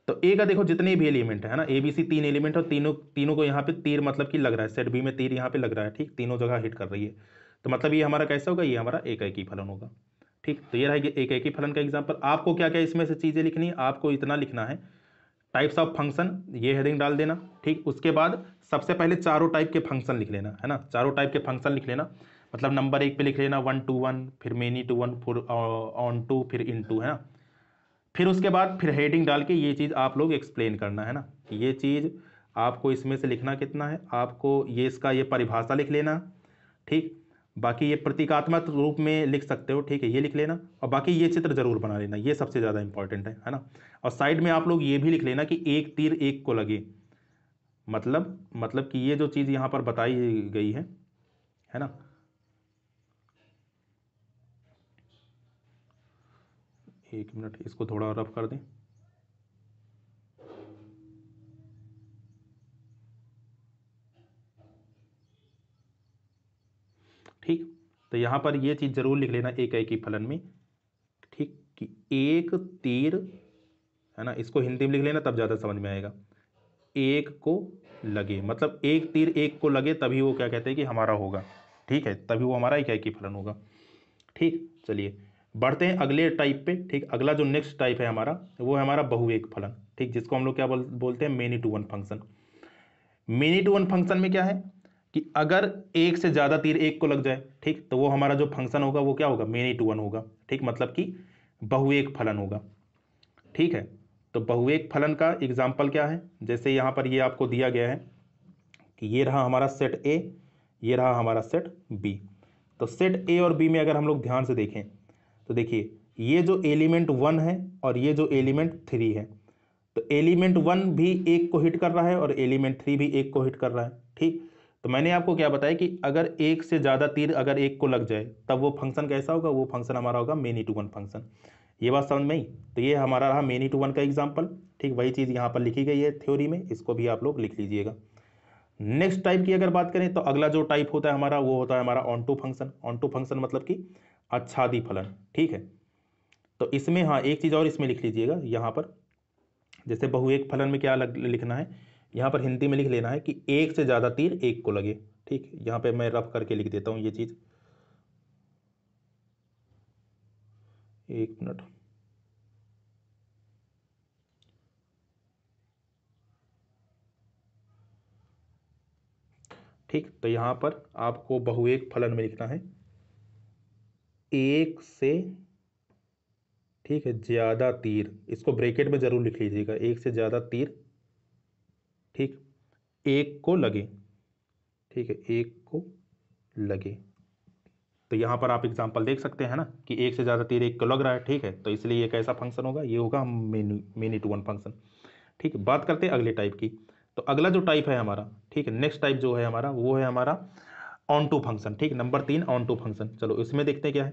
तो ए का देखो जितने भी एलिमेंट है ना, ए बी सी तीन एलिमेंट, और तीनों तीनों को यहाँ पे तीर मतलब कि लग रहा है, सेट बी में तीर यहाँ पे लग रहा है, ठीक, तीनों जगह हिट कर रही है। तो मतलब ये हमारा कैसा होगा, ये हमारा एकाएकी फलन होगा, ठीक। तो ये रहा एकाएकी फलन का एग्जाम्पल। आपको क्या क्या इसमें से चीजें लिखनी है, आपको इतना लिखना है, टाइप्स ऑफ फंक्शन, ये हेडिंग डाल देना, ठीक। उसके बाद सबसे पहले चारों टाइप के फंक्शन लिख लेना, है ना, चारों टाइप के फंक्शन लिख लेना। मतलब नंबर एक पे लिख लेना 1 to 1, फिर मेनी टू 1, फिर ऑन टू, फिर इन टू, है ना। फिर उसके बाद फिर हेडिंग डाल के ये चीज़ आप लोग एक्सप्लेन करना, है ना। ये चीज़ आपको इसमें से लिखना कितना है, आपको ये इसका ये परिभाषा लिख लेना, ठीक। बाकी ये प्रतीकात्मक रूप में लिख सकते हो, ठीक है, ये लिख लेना। और बाकी ये चित्र जरूर बना लेना, ये सबसे ज़्यादा इंपॉर्टेंट है ना। और साइड में आप लोग ये भी लिख लेना कि एक तीर एक को लगे, मतलब कि ये जो चीज़ यहाँ पर बताई गई है ना। एक मिनट इसको थोड़ा रफ कर दें। ठीक, तो यहाँ पर ये चीज़ जरूर लिख लेना एकाएकी फलन में, ठीक, कि एक तीर, है ना, इसको हिंदी में लिख लेना तब ज़्यादा समझ में आएगा। एक को लगे, मतलब एक तीर एक को लगे तभी वो क्या कहते हैं कि हमारा होगा, ठीक है, तभी वो हमारा एकाएकी फलन होगा, ठीक। चलिए बढ़ते हैं अगले टाइप पे, ठीक। अगला जो नेक्स्ट टाइप है हमारा वो है हमारा बहुएक फलन, ठीक, जिसको हम लोग क्या बोलते हैं, many to one function. Many to one function में क्या है कि अगर एक से ज्यादा तीर एक को लग जाए, ठीक, तो वो हमारा जो फंक्शन होगा वो क्या होगा, मेनी टू वन होगा, ठीक, मतलब कि बहुएक फलन होगा, ठीक है। तो बहुएक फलन का एग्जाम्पल क्या है, जैसे यहां पर ये आपको दिया गया है कि ये रहा हमारा सेट ए, ये रहा हमारा सेट बी। तो सेट ए और बी में अगर हम लोग ध्यान से देखें तो देखिए ये जो एलिमेंट 1 है और ये जो एलिमेंट 3 है, तो एलिमेंट 1 भी एक को हिट कर रहा है और एलिमेंट 3 भी एक को हिट कर रहा है, ठीक। तो मैंने आपको क्या बताया कि अगर एक से ज़्यादा तीर अगर एक को लग जाए तब वो फंक्शन कैसा होगा, वो फंक्शन हमारा होगा मेनी टू वन फंक्शन। ये बात समझ में आई। तो ये हमारा रहा मेनी टू वन का एग्जाम्पल, ठीक। वही चीज़ यहाँ पर लिखी गई है थ्योरी में, इसको भी आप लोग लिख लीजिएगा। नेक्स्ट टाइप की अगर बात करें तो अगला जो टाइप होता है हमारा वो होता है हमारा onto function. Onto function मतलब कि आच्छादी फलन, ठीक है। तो इसमें हाँ एक चीज़ और इसमें लिख लीजिएगा, यहाँ पर जैसे बहुएक फलन में क्या लिखना है, यहाँ पर हिंदी में लिख लेना है कि एक से ज़्यादा तीर एक को लगे, ठीक। यहाँ पे मैं रफ करके लिख देता हूँ ये चीज़, एक मिनट। ठीक, तो यहाँ पर आपको बहुएक फलन में लिखना है एक से, ठीक है, ज्यादा तीर, इसको ब्रैकेट में जरूर लिख लीजिएगा, एक से ज्यादा तीर, ठीक, एक को लगे, ठीक है, एक को लगे। तो यहाँ पर आप एग्जांपल देख सकते हैं ना कि एक से ज़्यादा तीर एक को लग रहा है, ठीक है, तो इसलिए ये कैसा फंक्शन होगा, ये होगा मेनी टू वन फंक्शन। ठीक है, बात करते हैं अगले टाइप की। तो अगला जो टाइप है हमारा, ठीक है, नेक्स्ट टाइप जो है हमारा, वो है हमारा ऑन टू फंक्शन। ठीक, नंबर 3 ऑन टू फंक्शन। चलो इसमें देखते हैं क्या है।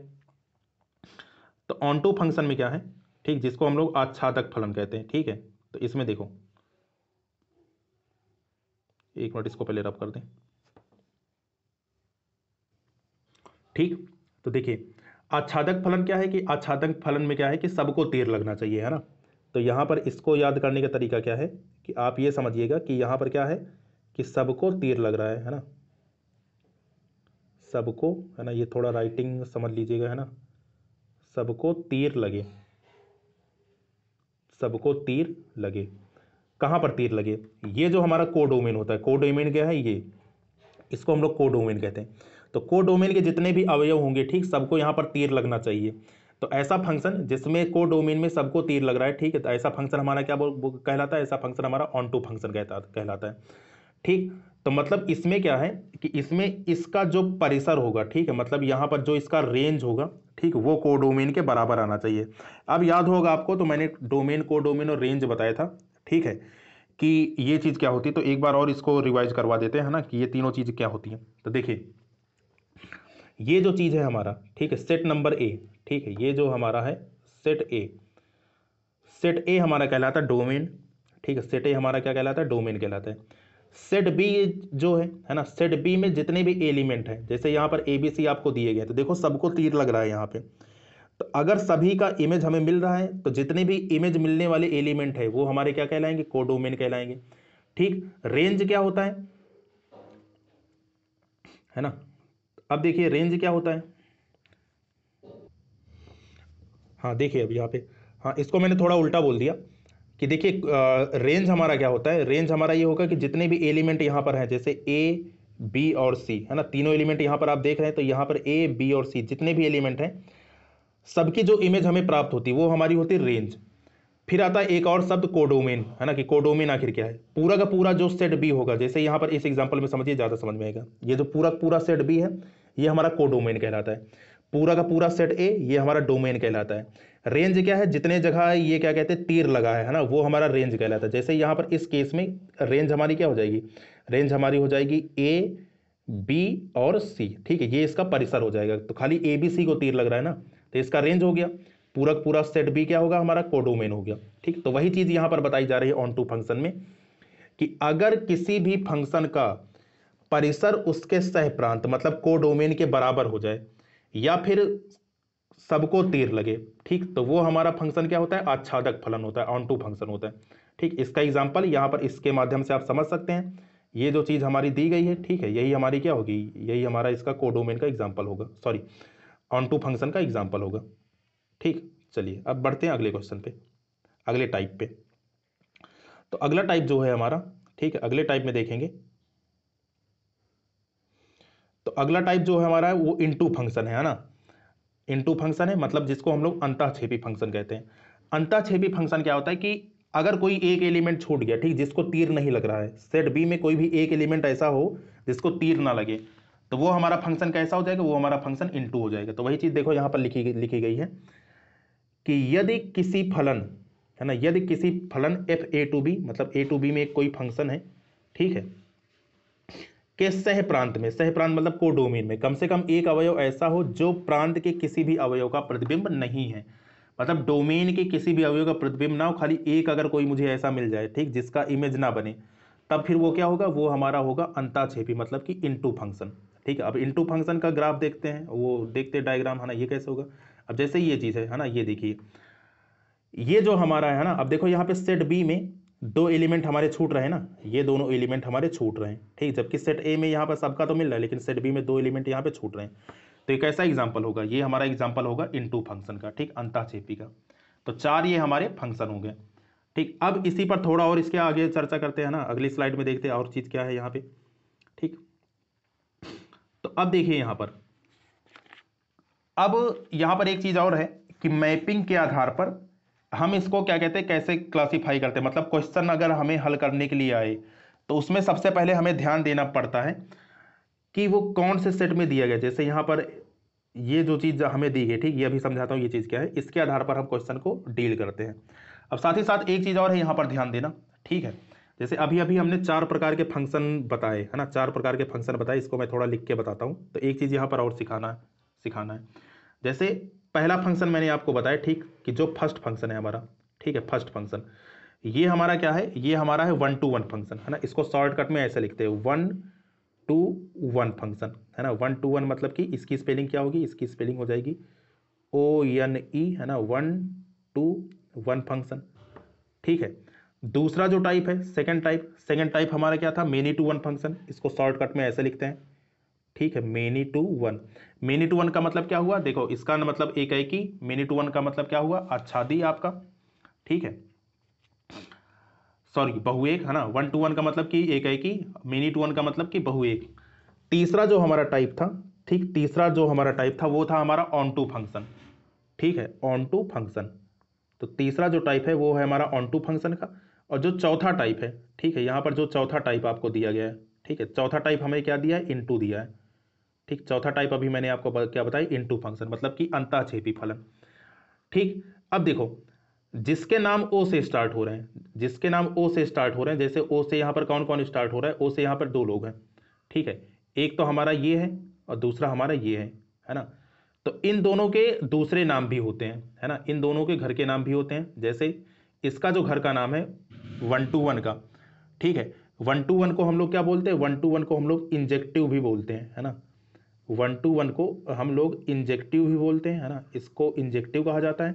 तो ऑन टू फंक्शन में क्या है, ठीक, जिसको हम लोग आच्छादक फलन कहते हैं। ठीक है, तो इसमें देखो, एक मिनट इसको पहले रब कर दें। ठीक, तो देखिए आच्छादक फलन क्या है कि आच्छादक फलन में क्या है कि सबको तीर लगना चाहिए, है ना। तो यहां पर इसको याद करने का तरीका क्या है कि आप ये समझिएगा कि यहां पर क्या है कि सबको तीर लग रहा है ना, सबको, है ना, ये थोड़ा राइटिंग समझ लीजिएगा, है ना, सबको तीर लगे, सबको तीर लगे। कहां पर तीर लगे, ये जो हमारा कोडोमेन होता है, कोडोमेन क्या है ये, इसको हम लोग कोडोमेन कहते हैं। तो कोडोमेन के जितने भी अवयव होंगे, ठीक, सबको यहां पर तीर लगना चाहिए। तो ऐसा फंक्शन जिसमें कोडोमेन में सबको तीर लग रहा है, ठीक है, तो ऐसा फंक्शन हमारा क्या कहलाता है, ऐसा फंक्शन हमारा ऑन टू फंक्शन कहलाता है। ठीक, तो मतलब इसमें क्या है कि इसमें इसका जो परिसर होगा, ठीक है, मतलब यहां पर जो इसका रेंज होगा, ठीक, वो कोडोमेन के बराबर आना चाहिए। अब याद होगा आपको, तो मैंने डोमेन, कोडोमेन और रेंज बताया था, ठीक है, कि ये चीज क्या होती है। तो एक बार और इसको रिवाइज करवा देते हैं, है ना, कि ये तीनों चीज क्या होती हैं। तो देखिए ये जो चीज है हमारा, ठीक है, सेट नंबर ए, ठीक है, ये जो हमारा है सेट ए, सेट ए हमारा कहलाता है डोमेन। ठीक है, सेट ए हमारा क्या कहलाता है, डोमेन कहलाता है। सेट बी जो है ना, सेट बी में जितने भी एलिमेंट हैं, जैसे यहाँ पर ए बी सी आपको दिए गए, तो देखो सबको तीर लग रहा है यहाँ पे। तो अगर सभी का इमेज हमें मिल रहा है, तो जितने भी इमेज मिलने वाले एलिमेंट है वो हमारे क्या कहलाएंगे, कोडोमेन कहलाएंगे। ठीक, रेंज क्या होता है ना। अब देखिए रेंज क्या होता है। हाँ देखिए अब यहाँ पे, हाँ इसको मैंने थोड़ा उल्टा बोल दिया कि देखिए रेंज हमारा क्या होता है, रेंज हमारा ये होगा कि जितने भी एलिमेंट यहाँ पर हैं, जैसे ए बी और सी, है ना, तीनों एलिमेंट यहाँ पर आप देख रहे हैं, तो यहाँ पर ए बी और सी जितने भी एलिमेंट हैं, सबकी जो इमेज हमें प्राप्त होती है वो हमारी होती है रेंज। फिर आता है एक और शब्द कोडोमेन, है ना, कि कोडोमेन आखिर क्या है। पूरा का पूरा जो सेट बी होगा, जैसे यहाँ पर इस एग्जांपल में समझिए, ज़्यादा समझ में आएगा, ये जो पूरा पूरा सेट बी है ये हमारा कोडोमेन कहलाता है। पूरा का पूरा सेट ए ये हमारा डोमेन कहलाता है। रेंज क्या है, जितने जगह ये क्या कहते हैं तीर लगा है ना, वो हमारा रेंज कहलाता है। जैसे यहाँ पर इस केस में रेंज हमारी क्या हो जाएगी, रेंज हमारी हो जाएगी ए बी और सी। ठीक है, ये इसका परिसर हो जाएगा। तो खाली ए बी सी को तीर लग रहा है ना, तो इसका रेंज हो गया। पूरा पूरा सेट बी क्या होगा, हमारा कोडोमेन हो गया। ठीक, तो वही चीज यहां पर बताई जा रही है ऑन टू फंक्शन में, कि अगर किसी भी फंक्शन का परिसर उसके सह प्रांत मतलब कोडोमेन के बराबर हो जाए, या फिर सबको तीर लगे, ठीक, तो वो हमारा फंक्शन क्या होता है, आच्छादक फलन होता है, ऑन टू फंक्शन होता है। ठीक, इसका एग्जाम्पल यहां पर इसके माध्यम से आप समझ सकते हैं। ये जो चीज हमारी दी गई है, ठीक है, यही हमारी क्या होगी, यही हमारा इसका कोडोमेन का एग्जाम्पल होगा, सॉरी ऑन टू फंक्शन का एग्जाम्पल होगा। ठीक, चलिए अब बढ़ते हैं अगले क्वेश्चन पे, अगले टाइप पे। तो अगला टाइप जो है हमारा, ठीक है, अगले टाइप में देखेंगे तो अगला टाइप जो है हमारा वो इनटू फंक्शन है ना। इनटू फंक्शन है मतलब जिसको हम लोग अंतःक्षेपी फंक्शन कहते हैं। अंतःक्षेपी फंक्शन क्या होता है कि अगर कोई एक एलिमेंट छूट गया, ठीक, जिसको तीर नहीं लग रहा है, सेट बी में कोई भी एक एलिमेंट ऐसा हो जिसको तीर ना लगे, तो वो हमारा फंक्शन कैसा हो जाएगा, वो हमारा फंक्शन इनटू हो जाएगा। तो वही चीज देखो यहां पर लिखी गई है कि यदि किसी फलन, है ना, यदि किसी फलन एफ ए टू बी, मतलब ए टू बी में एक कोई फंक्शन है, ठीक है, के सह प्रांत में, सह प्रांत मतलब कोडोमेन में कम से कम एक अवयव ऐसा हो जो प्रांत के किसी भी अवयव का प्रतिबिंब नहीं है, मतलब डोमेन के किसी भी अवयव का प्रतिबिंब ना हो, खाली एक अगर कोई मुझे ऐसा मिल जाए, ठीक, जिसका इमेज ना बने, तब फिर वो क्या होगा, वो हमारा होगा अंतःक्षेपी मतलब कि इनटू फंक्शन। ठीक है, अब इनटू फंक्शन का ग्राफ देखते हैं, वो देखते हैं डायग्राम, है ना, ये कैसे होगा। अब जैसे ये चीज है ना, ये देखिए ये जो हमारा है ना, अब देखो यहाँ पे सेट बी में दो एलिमेंट हमारे छूट रहे हैं ना, ये दोनों एलिमेंट हमारे छूट रहे हैं, ठीक, जबकि सेट ए में यहाँ पर सबका तो मिल रहा है, लेकिन सेट बी में दो एलिमेंट यहाँ पे छूट रहे हैं। तो ये कैसा एग्जाम्पल होगा, ये हमारा एग्जाम्पल होगा इनटू फंक्शन का, ठीक, अंतःक्षेपी का। तो चार ये हमारे फंक्शन हो गए। ठीक, अब इसी पर थोड़ा और इसके आगे चर्चा करते हैं ना, अगली स्लाइड में देखते हैं और चीज क्या है यहाँ पे। ठीक, तो अब देखिए यहां पर एक चीज और है कि मैपिंग के आधार पर हम इसको क्या कहते हैं, कैसे क्लासिफाई करते हैं। मतलब क्वेश्चन अगर हमें हल करने के लिए आए तो उसमें सबसे पहले हमें ध्यान देना पड़ता है कि वो कौन से सेट में दिया गया। जैसे यहां पर ये जो चीज हमें दी गई, ठीक, ये अभी समझाता हूं ये चीज क्या है, इसके आधार पर हम क्वेश्चन को डील करते हैं। अब साथ ही साथ एक चीज और है यहां पर ध्यान देना, ठीक है। जैसे अभी अभी हमने 4 प्रकार के फंक्शन बताए, है ना, 4 प्रकार के फंक्शन बताए। इसको मैं थोड़ा लिख के बताता हूं। तो एक चीज यहां पर और सिखाना है। जैसे पहला फंक्शन मैंने आपको बताया, ठीक, कि जो फर्स्ट फंक्शन है हमारा, ठीक है, फर्स्ट फंक्शन ये हमारा क्या है, ये हमारा है 1 to 1 फंक्शन, है ना। इसको शॉर्टकट में ऐसे लिखते हैं 1 to 1 फंक्शन, है ना। 1 to 1 मतलब कि इसकी स्पेलिंग क्या होगी, इसकी स्पेलिंग हो जाएगी ONE, है ना, 1 to 1 फंक्शन, ठीक है। दूसरा जो टाइप है सेकंड टाइप हमारा क्या था, मेनी टू वन फंक्शन। इसको शॉर्टकट में ऐसे लिखते हैं, ठीक है, मेनी टू वन का मतलब क्या हुआ, देखो इसका मतलब एक है कि मेनी टू वन का मतलब क्या हुआ, आच्छादी आपका, ठीक है, सॉरी बहुएक, है ना। 1 to 1 का मतलब कि एक है कि, मेनी टू वन का मतलब कि बहुएक। तीसरा जो हमारा टाइप था, ठीक, तीसरा जो हमारा टाइप था वो था हमारा ऑन टू फंक्शन, ठीक है, ऑन टू फंक्शन। तो तीसरा जो टाइप है वो है हमारा ऑन टू फंक्शन का। और जो चौथा टाइप है, ठीक है, यहां पर जो चौथा टाइप आपको दिया गया है, ठीक है, चौथा टाइप हमें क्या दिया है, इनटू दिया है, ठीक। चौथा टाइप अभी मैंने आपको क्या बताया, इनटू फंक्शन, मतलब कि अंतःक्षेपी फलन, ठीक। अब देखो जिसके नाम ओ से स्टार्ट हो रहे हैं, जिसके नाम ओ से स्टार्ट हो रहे हैं, जैसे ओ से यहां पर कौन कौन स्टार्ट हो रहा है, ओ से यहां पर 2 लोग हैं, ठीक है। एक तो हमारा ये है और दूसरा हमारा ये है ना। तो इन दोनों के दूसरे नाम भी होते हैं, है ना, इन दोनों के घर के नाम भी होते हैं। जैसे इसका जो घर का नाम है 1 to 1 का, ठीक है, 1 to 1 को हम लोग क्या बोलते हैं, 1 to 1 को हम लोग इंजेक्टिव भी बोलते हैं, है ना। 1 to 1 को हम लोग इंजेक्टिव भी बोलते हैं, है ना, इसको इंजेक्टिव कहा जाता है।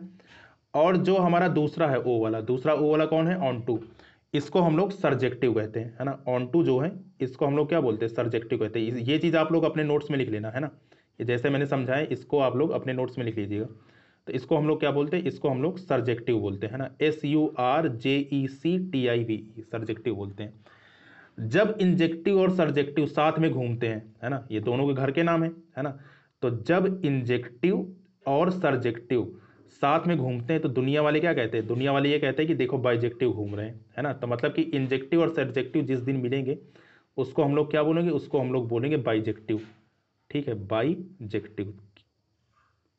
और जो हमारा दूसरा है ओ वाला, दूसरा ओ वाला कौन है, ऑन टू, इसको हम लोग सर्जेक्टिव कहते हैं, है ना। ऑन टू जो है इसको हम लोग क्या बोलते हैं, सर्जेक्टिव कहते हैं। ये चीज़ आप लोग अपने नोट्स में लिख लेना, है ना। ये जैसे मैंने समझाया इसको आप लोग अपने नोट्स में लिख लीजिएगा। तो इसको हम लोग क्या बोलते हैं, इसको हम लोग सर्जेक्टिव बोलते हैं, है ना, SURJECTIV, सर्जेक्टिव बोलते हैं। जब इंजेक्टिव और सर्जेक्टिव साथ में घूमते हैं, है ना, ये दोनों के घर के नाम है ना। तो जब इंजेक्टिव और सर्जेक्टिव साथ में घूमते हैं तो दुनिया वाले क्या कहते हैं, दुनिया वाले ये कहते हैं कि देखो बाइजेक्टिव घूम रहे हैं, है ना। तो मतलब कि इंजेक्टिव और सर्जेक्टिव जिस दिन मिलेंगे उसको हम लोग क्या बोलेंगे, उसको हम लोग बोलेंगे बाइजेक्टिव, ठीक है, बाइजेक्टिव।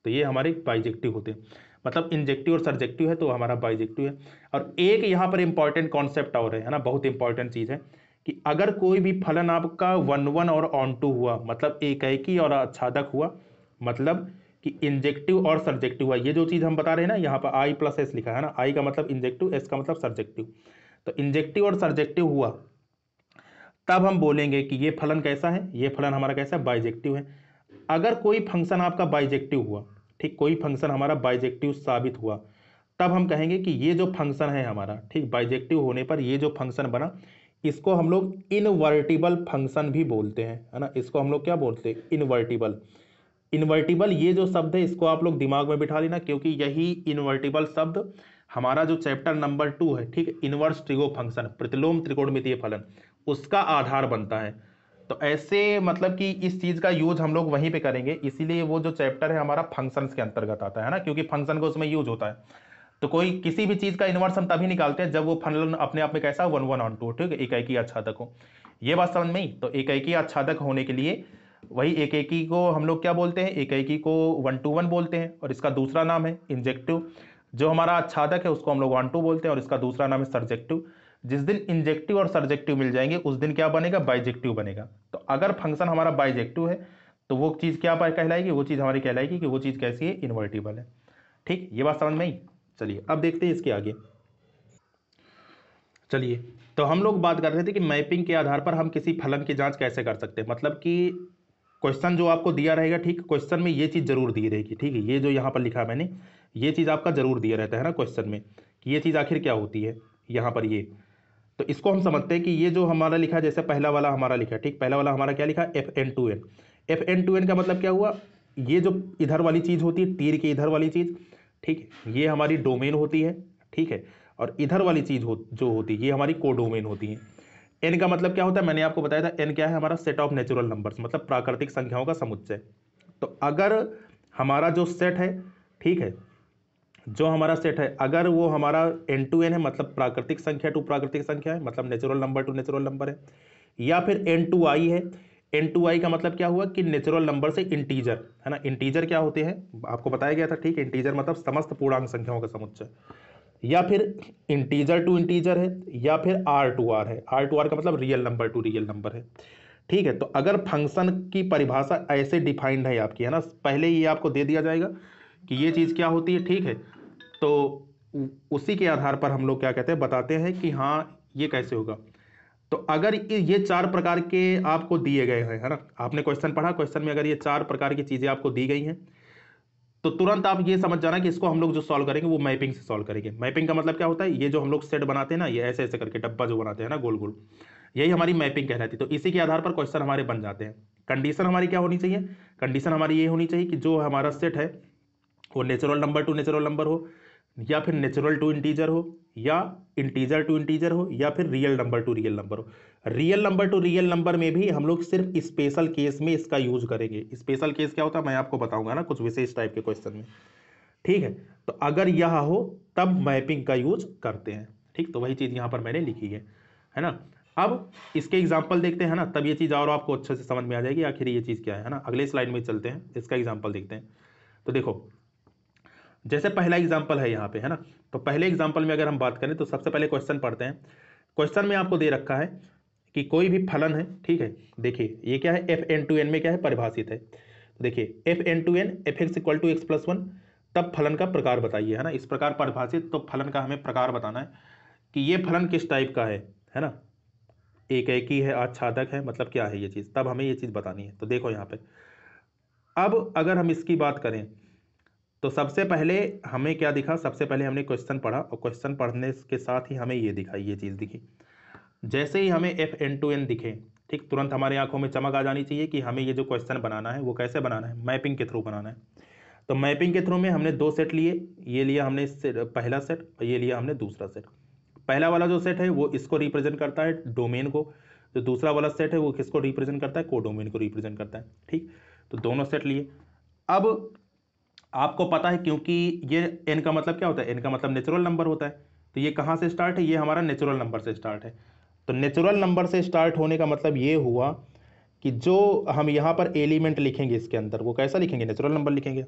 तो ये हमारे बाइजेक्टिव होते हैं, मतलब इंजेक्टिव और सर्जेक्टिव है तो हमारा बाइजेक्टिव है। और एक यहाँ पर इंपॉर्टेंट कॉन्सेप्ट और है ना, बहुत इंपॉर्टेंट चीज है कि अगर कोई भी फलन आपका 1 1 और ऑन टू हुआ, मतलब एकाएकी और आच्छादक हुआ, मतलब कि इंजेक्टिव और सर्जेक्टिव हुआ, ये जो चीज हम बता रहे हैं ना, यहाँ पर I+S लिखा है ना, I का मतलब इंजेक्टिव, S का मतलब सर्जेक्टिव। तो इंजेक्टिव और सर्जेक्टिव हुआ तब हम बोलेंगे कि ये फलन कैसा है, ये फलन हमारा कैसा है, बाइजेक्टिव है। अगर कोई फंक्शन आपका बाइजेक्टिव हुआ, ठीक, कोई फंक्शन हमारा बाइजेक्टिव साबित हुआ, तब हम कहेंगे कि ये जो फंक्शन है हमारा, ठीक, बाइजेक्टिव होने पर ये जो फंक्शन बना इसको हम लोग इनवर्टिबल फंक्शन भी बोलते हैं, है ना। इसको हम लोग क्या बोलते हैं, इनवर्टिबल। इनवर्टिबल ये जो शब्द है इसको आप लोग दिमाग में बिठा लेना, क्योंकि यही इनवर्टिबल शब्द हमारा जो चैप्टर नंबर 2 है, ठीक, इनवर्स ट्रिगो फंक्शन, प्रतिलोम त्रिकोणमितीय फलन, उसका आधार बनता है। तो ऐसे मतलब कि इस चीज का यूज हम लोग वहीं पे करेंगे, इसीलिए वो जो चैप्टर है हमारा फंक्शंस के अंतर्गत आता है ना, क्योंकि फंक्शन को उसमें यूज होता है। तो कोई किसी भी चीज का इनवर्स हम तभी निकालते हैं जब वो फलन अपने आप में कैसा 1 1 ऑन टू, ठीक है, एकाएकी आच्छादक हो। ये बात समझ में ही। तो एकाएकी आच्छादक होने के लिए वही एकाएकी को हम लोग क्या बोलते हैं, एकाएकी को 1 to 1 बोलते हैं, और इसका दूसरा नाम है इंजेक्टिव। जो हमारा आच्छादक है उसको हम लोग 1 2 बोलते हैं, और इसका दूसरा नाम है सर्जेक्टिव। जिस दिन इंजेक्टिव और सर्जेक्टिव मिल जाएंगे उस दिन क्या बनेगा, बाइजेक्टिव बनेगा। तो अगर फंक्शन हमारा बाइजेक्टिव है तो वो चीज क्या कहलाएगी, वो चीज हमारी कहलाएगी कि वो चीज कैसी है, इन्वर्टिबल है। ठीक, ये बात समझ में आई। चलिए अब देखते हैं इसके आगे। चलिए, तो हम लोग बात कर रहे थे कि मैपिंग के आधार पर हम किसी फलन की जांच कैसे कर सकते हैं। मतलब कि क्वेश्चन जो आपको दिया रहेगा, ठीक, क्वेश्चन में ये चीज़ जरूर दी रहेगी, ठीक है, ये जो यहाँ पर लिखा है मैंने, ये चीज़ आपका जरूर दिया रहता है ना क्वेश्चन में, कि ये चीज़ आखिर क्या होती है यहाँ पर ये। तो इसको हम समझते हैं कि ये जो हमारा लिखा है, जैसे पहला वाला हमारा लिखा है, ठीक, पहला वाला हमारा क्या लिखा है, FN2N। FN2N का मतलब क्या हुआ, ये जो इधर वाली चीज़ होती है, तीर के इधर वाली चीज़, ठीक, ये हमारी डोमेन होती है, ठीक है। और इधर वाली चीज़ जो होती है ये हमारी कोडोमेन होती है, एन का मतलब क्या होता है, मैंने आपको बताया था एन क्या है, हमारा सेट ऑफ नेचुरल नंबर्स, मतलब प्राकृतिक संख्याओं का समुच्चय। तो अगर हमारा जो सेट है, ठीक है, जो हमारा सेट है अगर वो हमारा एन टू एन है, मतलब प्राकृतिक संख्या टू प्राकृतिक संख्या है, मतलब natural number two natural number है, या फिर एन टू आई है। एन टू आई का मतलब क्या हुआ कि नेचुरल नंबर से इंटीजर, है ना, इंटीजर क्या होते हैं आपको बताया गया था, ठीक है, इंटीजर मतलब समस्त पूर्णांक संख्याओं का समुच्चय, या फिर इंटीजर टू इंटीजर है, या फिर आर टू आर है। आर टू आर का मतलब real number to real number है, ठीक है। तो अगर फंक्शन की परिभाषा ऐसे डिफाइंड है आपकी, है ना, पहले ही आपको दे दिया जाएगा कि ये चीज़ क्या होती है, ठीक है, तो उसी के आधार पर हम लोग क्या कहते हैं, बताते हैं कि हाँ ये कैसे होगा। तो अगर ये चार प्रकार के आपको दिए गए हैं, है ना, आपने क्वेश्चन पढ़ा, क्वेश्चन में अगर ये चार प्रकार की चीज़ें आपको दी गई हैं, तो तुरंत आप ये समझ जाना कि इसको हम लोग जो सॉल्व करेंगे वो मैपिंग से सॉल्व करेंगे। मैपिंग का मतलब क्या होता है, ये जो हम लोग सेट बनाते हैं ना, ये ऐसे ऐसे करके डब्बा जो बनाते हैं ना गोल गोल, यही हमारी मैपिंग कहलाती है। तो इसी के आधार पर क्वेश्चन हमारे बन जाते हैं। कंडीशन हमारी क्या होनी चाहिए, कंडीशन हमारी ये होनी चाहिए कि जो हमारा सेट है वो natural number two natural number हो, या फिर नेचुरल टू इंटीजर हो, या इंटीजर टू इंटीजर हो, या फिर real number to real number हो। Real number to real number में भी हम लोग सिर्फ स्पेशल केस में इसका यूज करेंगे। स्पेशल केस क्या होता है मैं आपको बताऊंगा ना कुछ विशेष टाइप के क्वेश्चन में, ठीक है। तो अगर यह हो तब मैपिंग का यूज करते हैं, ठीक। तो वही चीज यहां पर मैंने लिखी है ना। अब इसके एग्जाम्पल देखते हैं ना, तब ये चीज और आपको अच्छे से समझ में आ जाएगी आखिर ये चीज क्या है ना। अगले स्लाइड में चलते हैं, इसका एग्जाम्पल देखते हैं। तो देखो जैसे पहला एग्जाम्पल है यहाँ पे, है ना, तो पहले एग्जाम्पल में अगर हम बात करें तो सबसे पहले क्वेश्चन पढ़ते हैं। क्वेश्चन में आपको दे रखा है कि कोई भी फलन है, ठीक है, देखिए ये क्या है, एफ एन टू एन में क्या है परिभाषित है। तो देखिए f N to N f x equal to x plus one, तब फलन का प्रकार बताइए, है ना, इस प्रकार परिभाषित, तो फलन का हमें प्रकार बताना है कि ये फलन किस टाइप का है ना, एक ही है, आच्छादक है, मतलब क्या है ये चीज़, तब हमें ये चीज़ बतानी है। तो देखो यहाँ पे अब अगर हम इसकी बात करें तो सबसे पहले हमें क्या दिखा, सबसे पहले हमने क्वेश्चन पढ़ा और क्वेश्चन पढ़ने के साथ ही हमें ये दिखा, ये चीज़ दिखी। जैसे ही हमें एफ एन टू एन दिखे, ठीक, तुरंत हमारे आंखों में चमक आ जानी चाहिए कि हमें ये जो क्वेश्चन बनाना है वो कैसे बनाना है, मैपिंग के थ्रू बनाना है। तो मैपिंग के थ्रू में हमने दो सेट लिए, ये लिया हमने पहला सेट और ये लिया हमने दूसरा सेट। पहला वाला जो सेट है वो इसको रिप्रेजेंट करता है डोमेन को, जो दूसरा वाला सेट है वो किसको रिप्रेजेंट करता है, कोडोमेन को रिप्रेजेंट करता है, ठीक। तो दोनों सेट लिए। अब आपको पता है क्योंकि ये एन का मतलब क्या होता है, एन का मतलब नेचुरल नंबर होता है, तो ये कहाँ से स्टार्ट है, ये हमारा नेचुरल नंबर से स्टार्ट है। तो नेचुरल नंबर से स्टार्ट होने का मतलब ये हुआ कि जो हम यहाँ पर एलिमेंट लिखेंगे इसके अंदर वो कैसा लिखेंगे, नेचुरल नंबर लिखेंगे।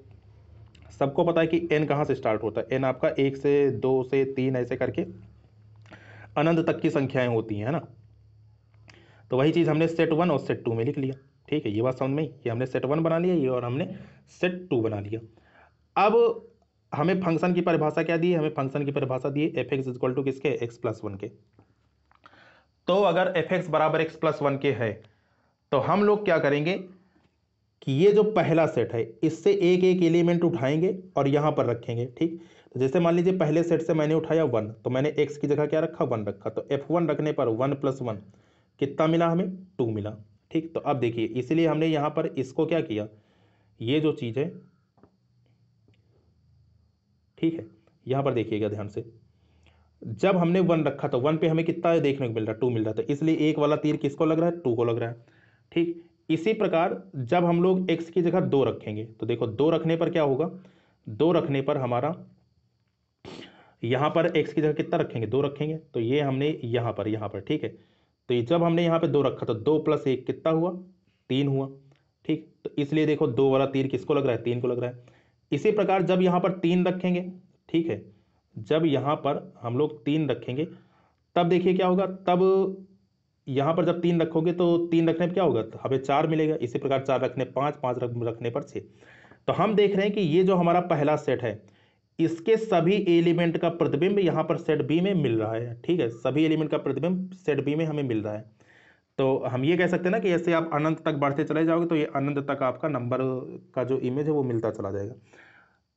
सबको पता है कि एन कहाँ से स्टार्ट होता है, एन आपका एक से दो से तीन ऐसे करके अनंत तक की संख्याएं होती हैं, है ना। तो वही चीज़ हमने सेट वन और सेट टू में लिख लिया, ठीक है, ये बात समझ में आई, ये हमने सेट वन बना लिया ये, और हमने सेट टू बना लिया। अब हमें फंक्शन की परिभाषा क्या दी है, हमें फंक्शन की परिभाषा दी है एफ एक्स इक्वल टू किसके, एक्स प्लस वन के। तो अगर एफ एक्स बराबर एक्स प्लस वन के है तो हम लोग क्या करेंगे कि ये जो पहला सेट है इससे एक एक एलिमेंट उठाएंगे और यहां पर रखेंगे, ठीक। तो जैसे मान लीजिए पहले सेट से मैंने उठाया वन, तो मैंने एक्स की जगह क्या रखा, वन रखा, तो एफ वन रखने पर वन प्लस वन कितना मिला, हमें टू मिला, ठीक। तो अब देखिए इसलिए हमने यहां पर इसको क्या किया, ये जो चीज है, ठीक है, यहां पर देखिएगा ध्यान से, जब हमने वन रखा तो वन पे हमें कितना देखने को मिल रहा है, टू मिल रहा था, इसलिए एक वाला तीर किसको लग रहा है, टू को लग रहा है, ठीक। इसी प्रकार जब हम लोग एक्स की जगह दो रखेंगे तो देखो दो रखने पर क्या होगा, दो रखने पर हमारा यहां पर एक्स की जगह कितना रखेंगे, दो रखेंगे, तो ये हमने यहां पर ठीक है। तो ये जब हमने यहां पे दो रखा तो दो प्लस एक कितना हुआ, तीन हुआ, ठीक। तो इसलिए देखो दो वाला तीर किसको लग रहा है, तीन को लग रहा है। इसी प्रकार जब यहां पर तीन रखेंगे, ठीक है, जब यहां पर हम लोग तीन रखेंगे तब देखिए क्या होगा, तब यहां पर जब तीन रखोगे तो तीन रखने पर क्या होगा, तो हमें चार मिलेगा। इसी प्रकार चार रखने पांच, पांच रखने पर छः। तो हम देख रहे हैं कि ये जो हमारा पहला सेट है इसके सभी एलिमेंट का प्रतिबिंब यहां पर सेट बी में मिल रहा है, ठीक है, सभी एलिमेंट का प्रतिबिंब सेट बी में हमें मिल रहा है। तो हम ये कह सकते हैं ना कि ऐसे आप अनंत तक बढ़ते चले जाओगे तो ये अनंत तक आपका नंबर का जो इमेज है वो मिलता चला जाएगा।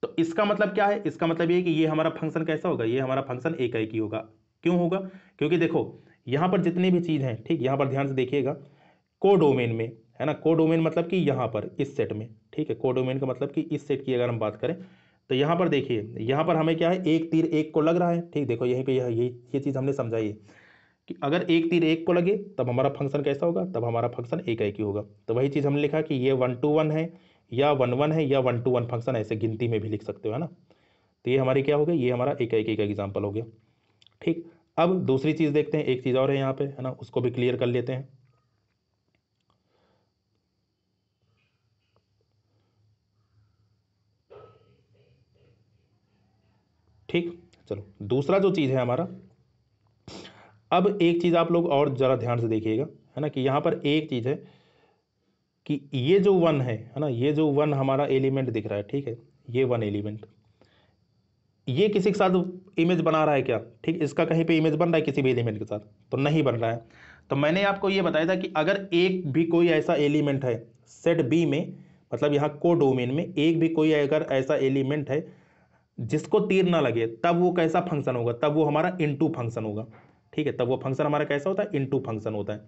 तो इसका मतलब क्या है, इसका मतलब ये है कि ये हमारा फंक्शन कैसा होगा, ये हमारा फंक्शन एक ही होगा। क्यों होगा, क्योंकि देखो यहां पर जितनी भी चीज है, ठीक, यहां पर ध्यान से देखिएगा, कोडोमेन में, है ना, कोडोमेन मतलब कि यहां पर इस सेट में, ठीक है, कोडोमेन का मतलब कि इस सेट की अगर हम बात करें तो यहां पर देखिए, यहां पर हमें क्या है, एक तीर एक को लग रहा है, ठीक, देखो यहीं पे ये चीज हमने समझाई है कि अगर एक तीर एक को लगे तब हमारा फंक्शन कैसा होगा, तब हमारा फंक्शन एक ही होगा। तो वही चीज़ हमने लिखा कि ये 1 to 1 है या 1 1 है या 1 to 1 फंक्शन, ऐसे गिनती में भी लिख सकते हो, है ना। तो ये हमारी क्या हो गई, ये हमारा एक का एग्जाम्पल हो गया। ठीक, अब दूसरी चीज़ देखते हैं, एक चीज़ और है यहाँ पे, है ना, उसको भी क्लियर कर लेते हैं। ठीक, चलो दूसरा जो चीज़ है हमारा, अब एक चीज़ आप लोग और ज़रा ध्यान से देखिएगा, है ना, कि यहाँ पर एक चीज़ है कि ये जो 1 है ना, ये जो 1 हमारा एलिमेंट दिख रहा है, ठीक है, ये 1 एलिमेंट, ये किसी के साथ इमेज बना रहा है क्या, ठीक, इसका कहीं पे इमेज बन रहा है किसी भी एलिमेंट के साथ, तो नहीं बन रहा है। तो मैंने आपको ये बताया था कि अगर एक भी कोई ऐसा एलिमेंट है सेट बी में, मतलब यहाँ को डोमेन में एक भी कोई अगर ऐसा एलिमेंट है जिसको तीर ना लगे, तब वो कैसा फंक्शन होगा, तब वो हमारा इनटू फंक्शन होगा। ठीक है, तब वो फंक्शन हमारा कैसा होता है, इनटू फंक्शन होता है।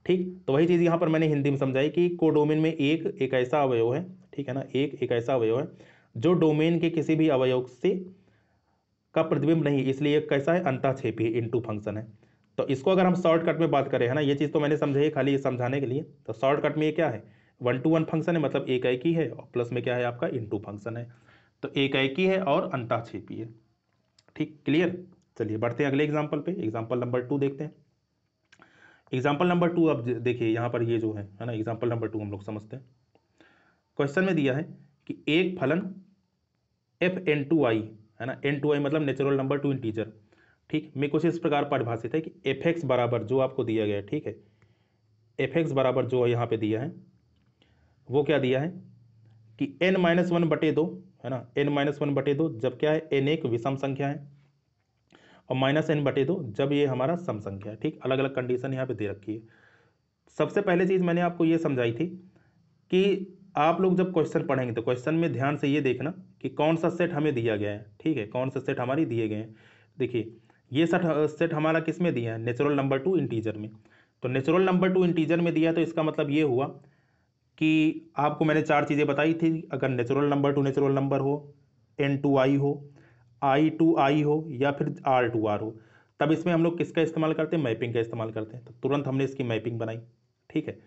ठीक, तो वही चीज़ यहाँ पर मैंने हिंदी में समझाई कि कोडोमेन में एक ऐसा अवयव है, ठीक है ना, एक ऐसा अवयव है जो डोमेन के किसी भी अवयव से का प्रतिबिंब नहीं, इसलिए कैसा है, अंतःक्षेपी इनटू फंक्शन है। तो इसको अगर हम शॉर्टकट में बात करें, है ना, ये चीज़ तो मैंने समझाई खाली ये समझाने के लिए, तो शॉर्टकट में ये क्या है, 1 to 1 फंक्शन है, मतलब एक ही है, और प्लस में क्या है आपका इनटू फंक्शन है। तो एक ही है और अंतःक्षेपी है। ठीक, क्लियर। चलिए बढ़ते हैं अगले एग्जाम्पल पे, एग्जाम्पल नंबर 2 देखते हैं। एग्जाम्पल नंबर 2 अब देखिए यहाँ पर ये जो है ना, एग्जाम्पल नंबर 2 हम लोग समझते हैं। क्वेश्चन में दिया है कि एक फलन एफ एन टू आई, है ना, एन टू आई मतलब नेचुरल नंबर टू इंटीजर, ठीक, में कुछ इस प्रकार परिभाषित है कि एफ एक्स बराबर जो आपको दिया गया है, ठीक है, एफ एक्स बराबर जो यहाँ पे दिया है वो क्या दिया है कि एन माइनस वन बटे दो, है ना, एन माइनस वन बटे दो जब क्या है, एन एक विषम संख्या है, और माइनस एन बटे दो जब ये हमारा सम संख्या है। ठीक, अलग अलग कंडीशन यहाँ पे दे रखी है। सबसे पहले चीज़ मैंने आपको ये समझाई थी कि आप लोग जब क्वेश्चन पढ़ेंगे तो क्वेश्चन में ध्यान से ये देखना कि कौन सा सेट हमें दिया गया है, ठीक है, कौन सा सेट हमारी दिए गए हैं। देखिए ये सेट हमारा किस में दिया है, नेचुरल नंबर टू इंटीजर में। तो नेचुरल नंबर टू इंटीजर में दिया, तो इसका मतलब ये हुआ कि आपको मैंने चार चीज़ें बताई थी, अगर natural number two natural number हो, एन टू आई हो, आई टू आई हो, या फिर आर टू आर हो, तब इसमें हम लोग किसका इस्तेमाल करते हैं, मैपिंग का इस्तेमाल करते हैं। तो तुरंत हमने इसकी मैपिंग बनाई। ठीक है,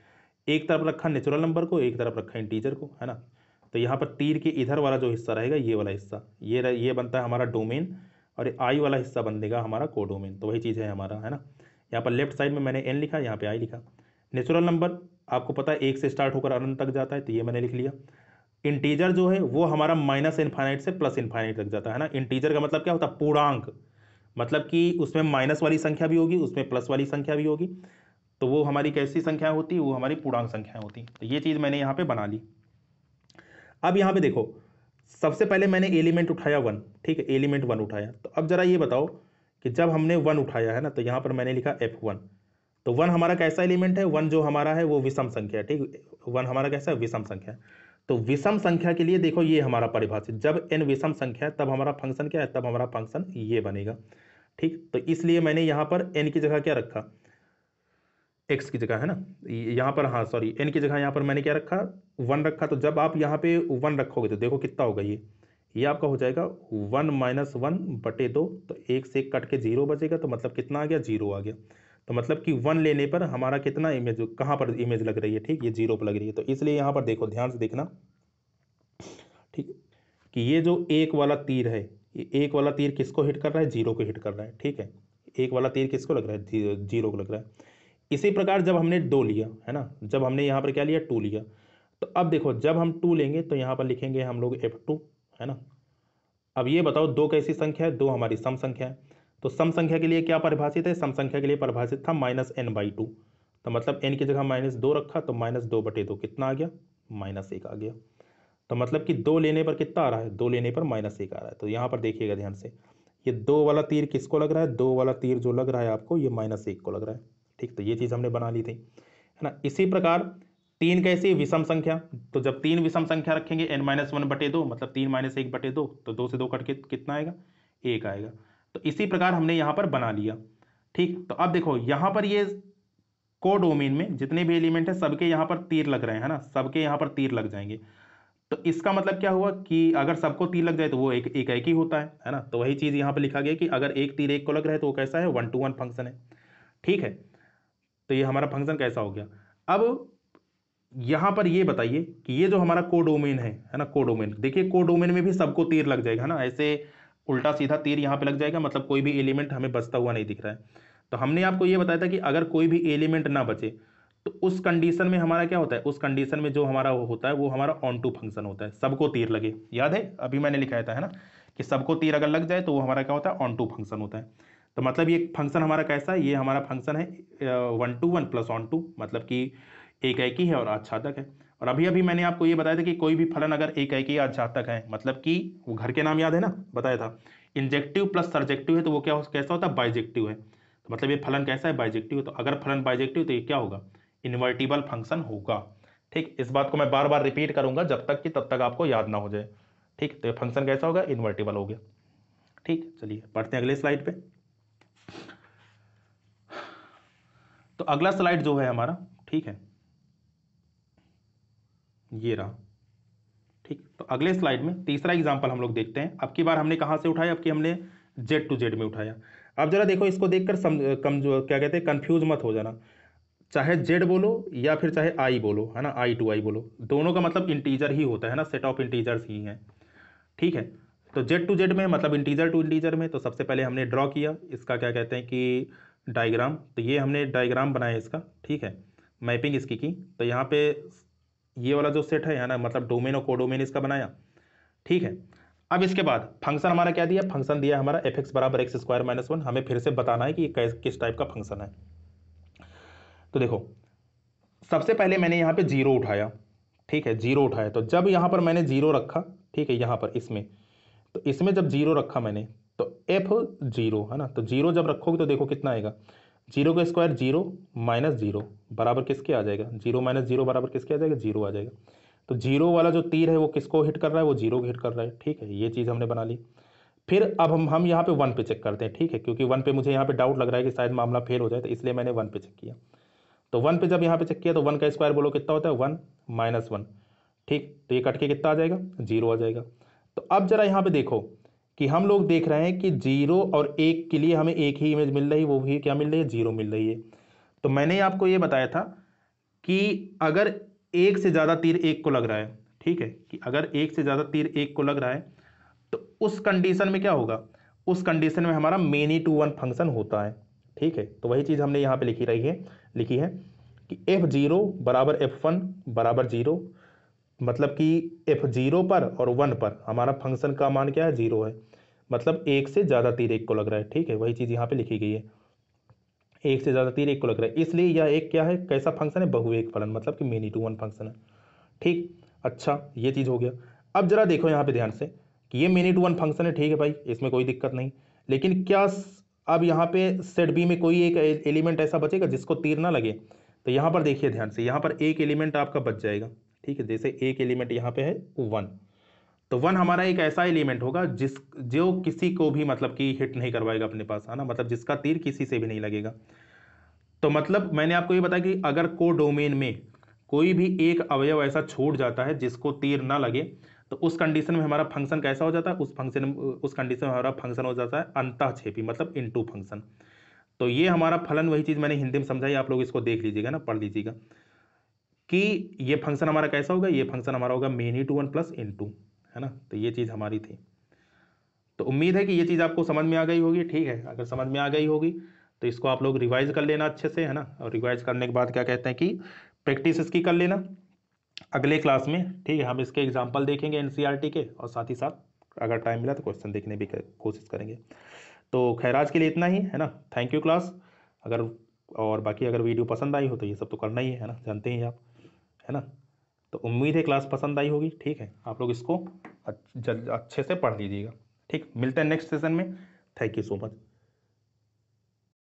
एक तरफ रखा नेचुरल नंबर को, एक तरफ रखा इंटीजर को, है ना। तो यहाँ पर तीर के इधर वाला जो हिस्सा रहेगा, ये वाला हिस्सा, ये बनता है हमारा डोमेन, और आई वाला हिस्सा बन देगा हमारा कोडोमेन। तो वही चीज़ है हमारा, है ना। यहाँ पर लेफ्ट साइड में मैंने एन लिखा, यहाँ पे आई लिखा। नेचुरल नंबर आपको पता है एक से स्टार्ट होकर अनंत तक जाता है, तो ये मैंने लिख लिया। इंटीजर जो है वो हमारा माइनस इनफाइनाइट से प्लस इनफाइनाइट तक जाता है ना। इंटीजर का मतलब क्या होता है, पूर्णांक, मतलब कि उसमें माइनस वाली संख्या भी होगी, उसमें प्लस वाली संख्या भी होगी। तो वो हमारी कैसी संख्या होती है, वो हमारी पूर्णांक संख्या होती। तो ये चीज़ मैंने यहाँ पे बना ली। अब यहाँ पे देखो, सबसे पहले मैंने एलिमेंट उठाया 1, ठीक है, एलिमेंट 1 उठाया। तो अब जरा ये बताओ कि जब हमने 1 उठाया है ना, तो यहाँ पर मैंने लिखा F1। तो 1 हमारा कैसा एलिमेंट है, 1 जो हमारा है वो विषम संख्या है, ठीक, 1 हमारा कैसा है, विषम संख्या है। तो विषम संख्या के लिए देखो ये हमारा परिभाषित, जब n विषम संख्या है तब हमारा फंक्शन क्या है, तब हमारा फंक्शन ये बनेगा। ठीक, तो इसलिए मैंने यहाँ पर n की जगह क्या रखा, एक्स की जगह, है ना, यहाँ पर, हाँ सॉरी, एन की जगह यहाँ पर मैंने क्या रखा, 1 रखा। तो जब आप यहाँ पे 1 रखोगे तो देखो कितना होगा, ये आपका हो जाएगा 1 माइनस 1 बटे 2। तो एक से एक कट के 0 बचेगा, तो मतलब कितना आ गया, 0 आ गया। तो मतलब कि 1 लेने पर हमारा कितना इमेज, कहाँ पर इमेज लग रही है, ठीक, ये 0 पर लग रही है। तो इसलिए यहाँ पर देखो, ध्यान से देखना, ठीक, कि ये जो एक वाला तीर है, ये एक वाला तीर किसको हिट कर रहा है, 0 को हिट कर रहा है। ठीक है, एक वाला तीर किसको लग रहा है, 0 को लग रहा है। इसी प्रकार जब हमने 2 लिया, है ना, जब हमने यहाँ पर क्या लिया, 2 लिया, तो अब देखो जब हम 2 लेंगे तो यहाँ पर लिखेंगे हम लोग F2, है ना। अब ये बताओ 2 कैसी संख्या है, 2 हमारी सम संख्या है। तो सम संख्या के लिए क्या परिभाषित है, सम संख्या के लिए परिभाषित था -n/2। तो मतलब n की जगह -2 रखा, तो -2/2 कितना आ गया, -1 आ गया। तो मतलब कि 2 लेने पर कितना आ रहा है, 2 लेने पर -1 आ रहा है। तो यहाँ पर देखिएगा ध्यान से, ये 2 वाला तीर किसको लग रहा है, 2 वाला तीर जो लग रहा है आपको, ये -1 को लग रहा है। ठीक, तो ये चीज़ हमने बना ली थी, है ना। इसी प्रकार 3 कैसी विषम संख्या, तो जब 3 विषम संख्या रखेंगे n-1/2, मतलब 3-1/2, तो 2 से 2 कट के कितना आएगा, 1 आएगा। तो इसी प्रकार हमने यहाँ पर बना लिया। ठीक, तो अब देखो यहाँ पर ये कोडोमेन में जितने भी एलिमेंट है सबके यहाँ पर तीर लग रहे हैं, है ना, सबके यहाँ पर तीर लग जाएंगे। तो इसका मतलब क्या हुआ कि अगर सबको तीर लग जाए तो वो एक ही होता है ना। तो वही चीज़ यहाँ पर लिखा गया कि अगर एक तीर एक को लग रहा है तो वो कैसा है, 1 to 1 फंक्शन है। ठीक है। तो ये हमारा फंक्शन कैसा हो गया। अब यहां पर ये बताइए कि ये जो हमारा कोडोमेन है ना, कोडोमेन, देखिए कोडोमेन में भी सबको तीर लग जाएगा, है ना, ऐसे उल्टा सीधा तीर यहां पे लग जाएगा, मतलब कोई भी एलिमेंट हमें बचता हुआ नहीं दिख रहा है। तो हमने आपको ये बताया था कि अगर कोई भी एलिमेंट ना बचे तो उस कंडीशन में हमारा क्या होता है, उस कंडीशन में जो हमारा होता है वो हमारा ऑन टू फंक्शन होता है, सबको तीर लगे, याद है अभी मैंने लिखाया था, है ना, कि सबको तीर अगर लग जाए तो वो हमारा क्या होता है, ऑन टू फंक्शन होता है। तो मतलब ये फंक्शन हमारा कैसा है, ये हमारा फंक्शन है 1 to 1 प्लस ऑन टू, मतलब कि एक ही है और आच्छादक है। और अभी अभी मैंने आपको ये बताया था कि कोई भी फलन अगर एक ही आच्छादक है, मतलब कि वो घर के नाम याद है ना, बताया था, इंजेक्टिव प्लस सर्जेक्टिव है तो वो क्या कैसा होता है, बाइजेक्टिव है। तो मतलब ये फलन कैसा है, बाइजेक्टिव है। तो अगर फलन बाइजेक्टिव तो ये क्या होगा, इन्वर्टिबल फंक्शन होगा। ठीक, इस बात को मैं बार बार रिपीट करूंगा जब तक कि तब तक आपको याद ना हो जाए। ठीक, तो ये फंक्शन कैसा होगा, इन्वर्टिबल हो गया। ठीक, चलिए पढ़ते हैं अगले स्लाइड पे। तो अगला स्लाइड जो है हमारा, ठीक है, ये रहा। ठीक, तो अगले स्लाइड में तीसरा एग्जांपल हम लोग देखते हैं। अब की बार हमने कहां से उठाया, अब की हमने जेड टू जेड में उठाया। अब जरा देखो इसको देखकर कम जो क्या कहते हैं, कंफ्यूज मत हो जाना। चाहे जेड बोलो या फिर चाहे आई बोलो, है ना, आई टू आई बोलो, दोनों का मतलब इंटीजर ही होता है ना, सेट ऑफ इंटीजर्स ही है। ठीक है। तो जेड टू जेड में मतलब इंटीजर टू इंटीजर में, तो सबसे पहले हमने ड्रॉ किया इसका क्या कहते हैं कि डायग्राम। तो ये हमने डायग्राम बनाया इसका, ठीक है, मैपिंग इसकी की। तो यहाँ पे ये वाला जो सेट है ना, मतलब डोमेन और कोडोमेन इसका बनाया। ठीक है। अब इसके बाद फंक्शन हमारा क्या दिया, फंक्शन दिया हमारा एफ एक्स बराबर एक्स स्क्वायर माइनस वन। हमें फिर से बताना है कि ये किस टाइप का फंक्शन है। तो देखो सबसे पहले मैंने यहाँ पे जीरो उठाया, ठीक है, जीरो उठाया। तो जब यहाँ पर मैंने जीरो रखा, ठीक है, यहाँ पर इसमें, तो इसमें जब जीरो रखा मैंने, तो एफ जीरो, है ना, तो जीरो जब रखोगे तो देखो कितना आएगा, जीरो का स्क्वायर जीरो माइनस जीरो बराबर किसके आ जाएगा, जीरो माइनस जीरो बराबर किसके आ जाएगा, जीरो आ जाएगा। तो जीरो वाला जो तीर है वो किसको हिट कर रहा है, वो जीरो को हिट कर रहा है। ठीक है, ये चीज़ हमने बना ली। फिर अब हम यहाँ पे वन पे चेक करते हैं, ठीक है, क्योंकि वन पे मुझे यहाँ पे डाउट लग रहा है कि शायद मामला फेल हो जाए, तो इसलिए मैंने वन पे चेक किया। तो वन पे जब यहाँ पे चेक किया तो वन का स्क्वायर बोलो कितना होता है, वन माइनस वन। ठीक, तो ये कट के कितना आ जाएगा, जीरो आ जाएगा। तो अब जरा यहाँ पे देखो कि हम लोग देख रहे हैं कि जीरो और एक के लिए हमें एक ही इमेज मिल रही है, वो भी क्या मिल रही है, जीरो मिल रही है। तो मैंने आपको ये बताया था कि अगर एक से ज़्यादा तीर एक को लग रहा है, ठीक है, कि अगर एक से ज़्यादा तीर एक को लग रहा है तो उस कंडीशन में क्या होगा, उस कंडीशन में हमारा मेनी टू वन फंक्शन होता है। ठीक है, तो वही चीज़ हमने यहाँ पे लिखी है कि एफ जीरो बराबर एफ वन बराबर जीरो, मतलब कि एफ जीरो पर और वन पर हमारा फंक्शन का मान क्या है, जीरो है, मतलब एक से ज़्यादा तीर एक को लग रहा है। ठीक है, वही चीज़ यहाँ पे लिखी गई है, एक से ज़्यादा तीर एक को लग रहा है, इसलिए यह एक क्या है, कैसा फंक्शन है, बहुएक फलन, मतलब कि मेनी टू वन फंक्शन है। ठीक, अच्छा ये चीज़ हो गया। अब जरा देखो यहाँ पे ध्यान से कि ये मेनी टू वन फंक्शन है, ठीक है भाई, इसमें कोई दिक्कत नहीं, लेकिन क्या अब यहाँ पे सेट बी में कोई एक एलिमेंट ऐसा बचेगा जिसको तीर ना लगे। तो यहाँ पर देखिए ध्यान से, यहाँ पर एक एलिमेंट आपका बच जाएगा। ठीक है, जैसे एक एलिमेंट यहाँ पे है वन, तो वन हमारा एक ऐसा एलिमेंट होगा जो किसी को भी मतलब कि हिट नहीं करवाएगा अपने पास, है ना, मतलब जिसका तीर किसी से भी नहीं लगेगा। तो मतलब मैंने आपको ये बताया कि अगर कोडोमेन में कोई भी एक अवयव ऐसा छूट जाता है जिसको तीर ना लगे, तो उस कंडीशन में हमारा फंक्शन कैसा हो जाता है, उस कंडीशन में हमारा फंक्शन हो जाता है अंतःक्षेपी, मतलब इनटू फंक्शन। तो ये हमारा फलन, वही चीज मैंने हिंदी में समझाई, आप लोग इसको देख लीजिएगा ना, पढ़ लीजिएगा कि ये फंक्शन हमारा कैसा होगा, ये फंक्शन हमारा होगा many to one plus into, है ना। तो ये चीज हमारी थी। तो उम्मीद है कि ये चीज़ आपको समझ में आ गई होगी। ठीक है, अगर समझ में आ गई होगी तो इसको आप लोग रिवाइज कर लेना अच्छे से, है ना, और रिवाइज करने के बाद क्या कहते हैं कि प्रैक्टिस इसकी कर लेना अगले क्लास में। ठीक है, हम इसके एग्जाम्पल देखेंगे एनसीईआरटी के, और साथ ही साथ अगर टाइम मिला तो क्वेश्चन देखने भी कोशिश करेंगे। तो खैर आज के लिए इतना ही, है ना, थैंक यू क्लास। अगर और बाकी अगर वीडियो पसंद आई हो तो ये सब तो करना ही है ना, जानते ही आप, है ना। तो उम्मीद है क्लास पसंद आई होगी। ठीक है, आप लोग इसको अच्छे से पढ़ लीजिएगा। ठीक, मिलते हैं नेक्स्ट सेशन में। Thank you so much.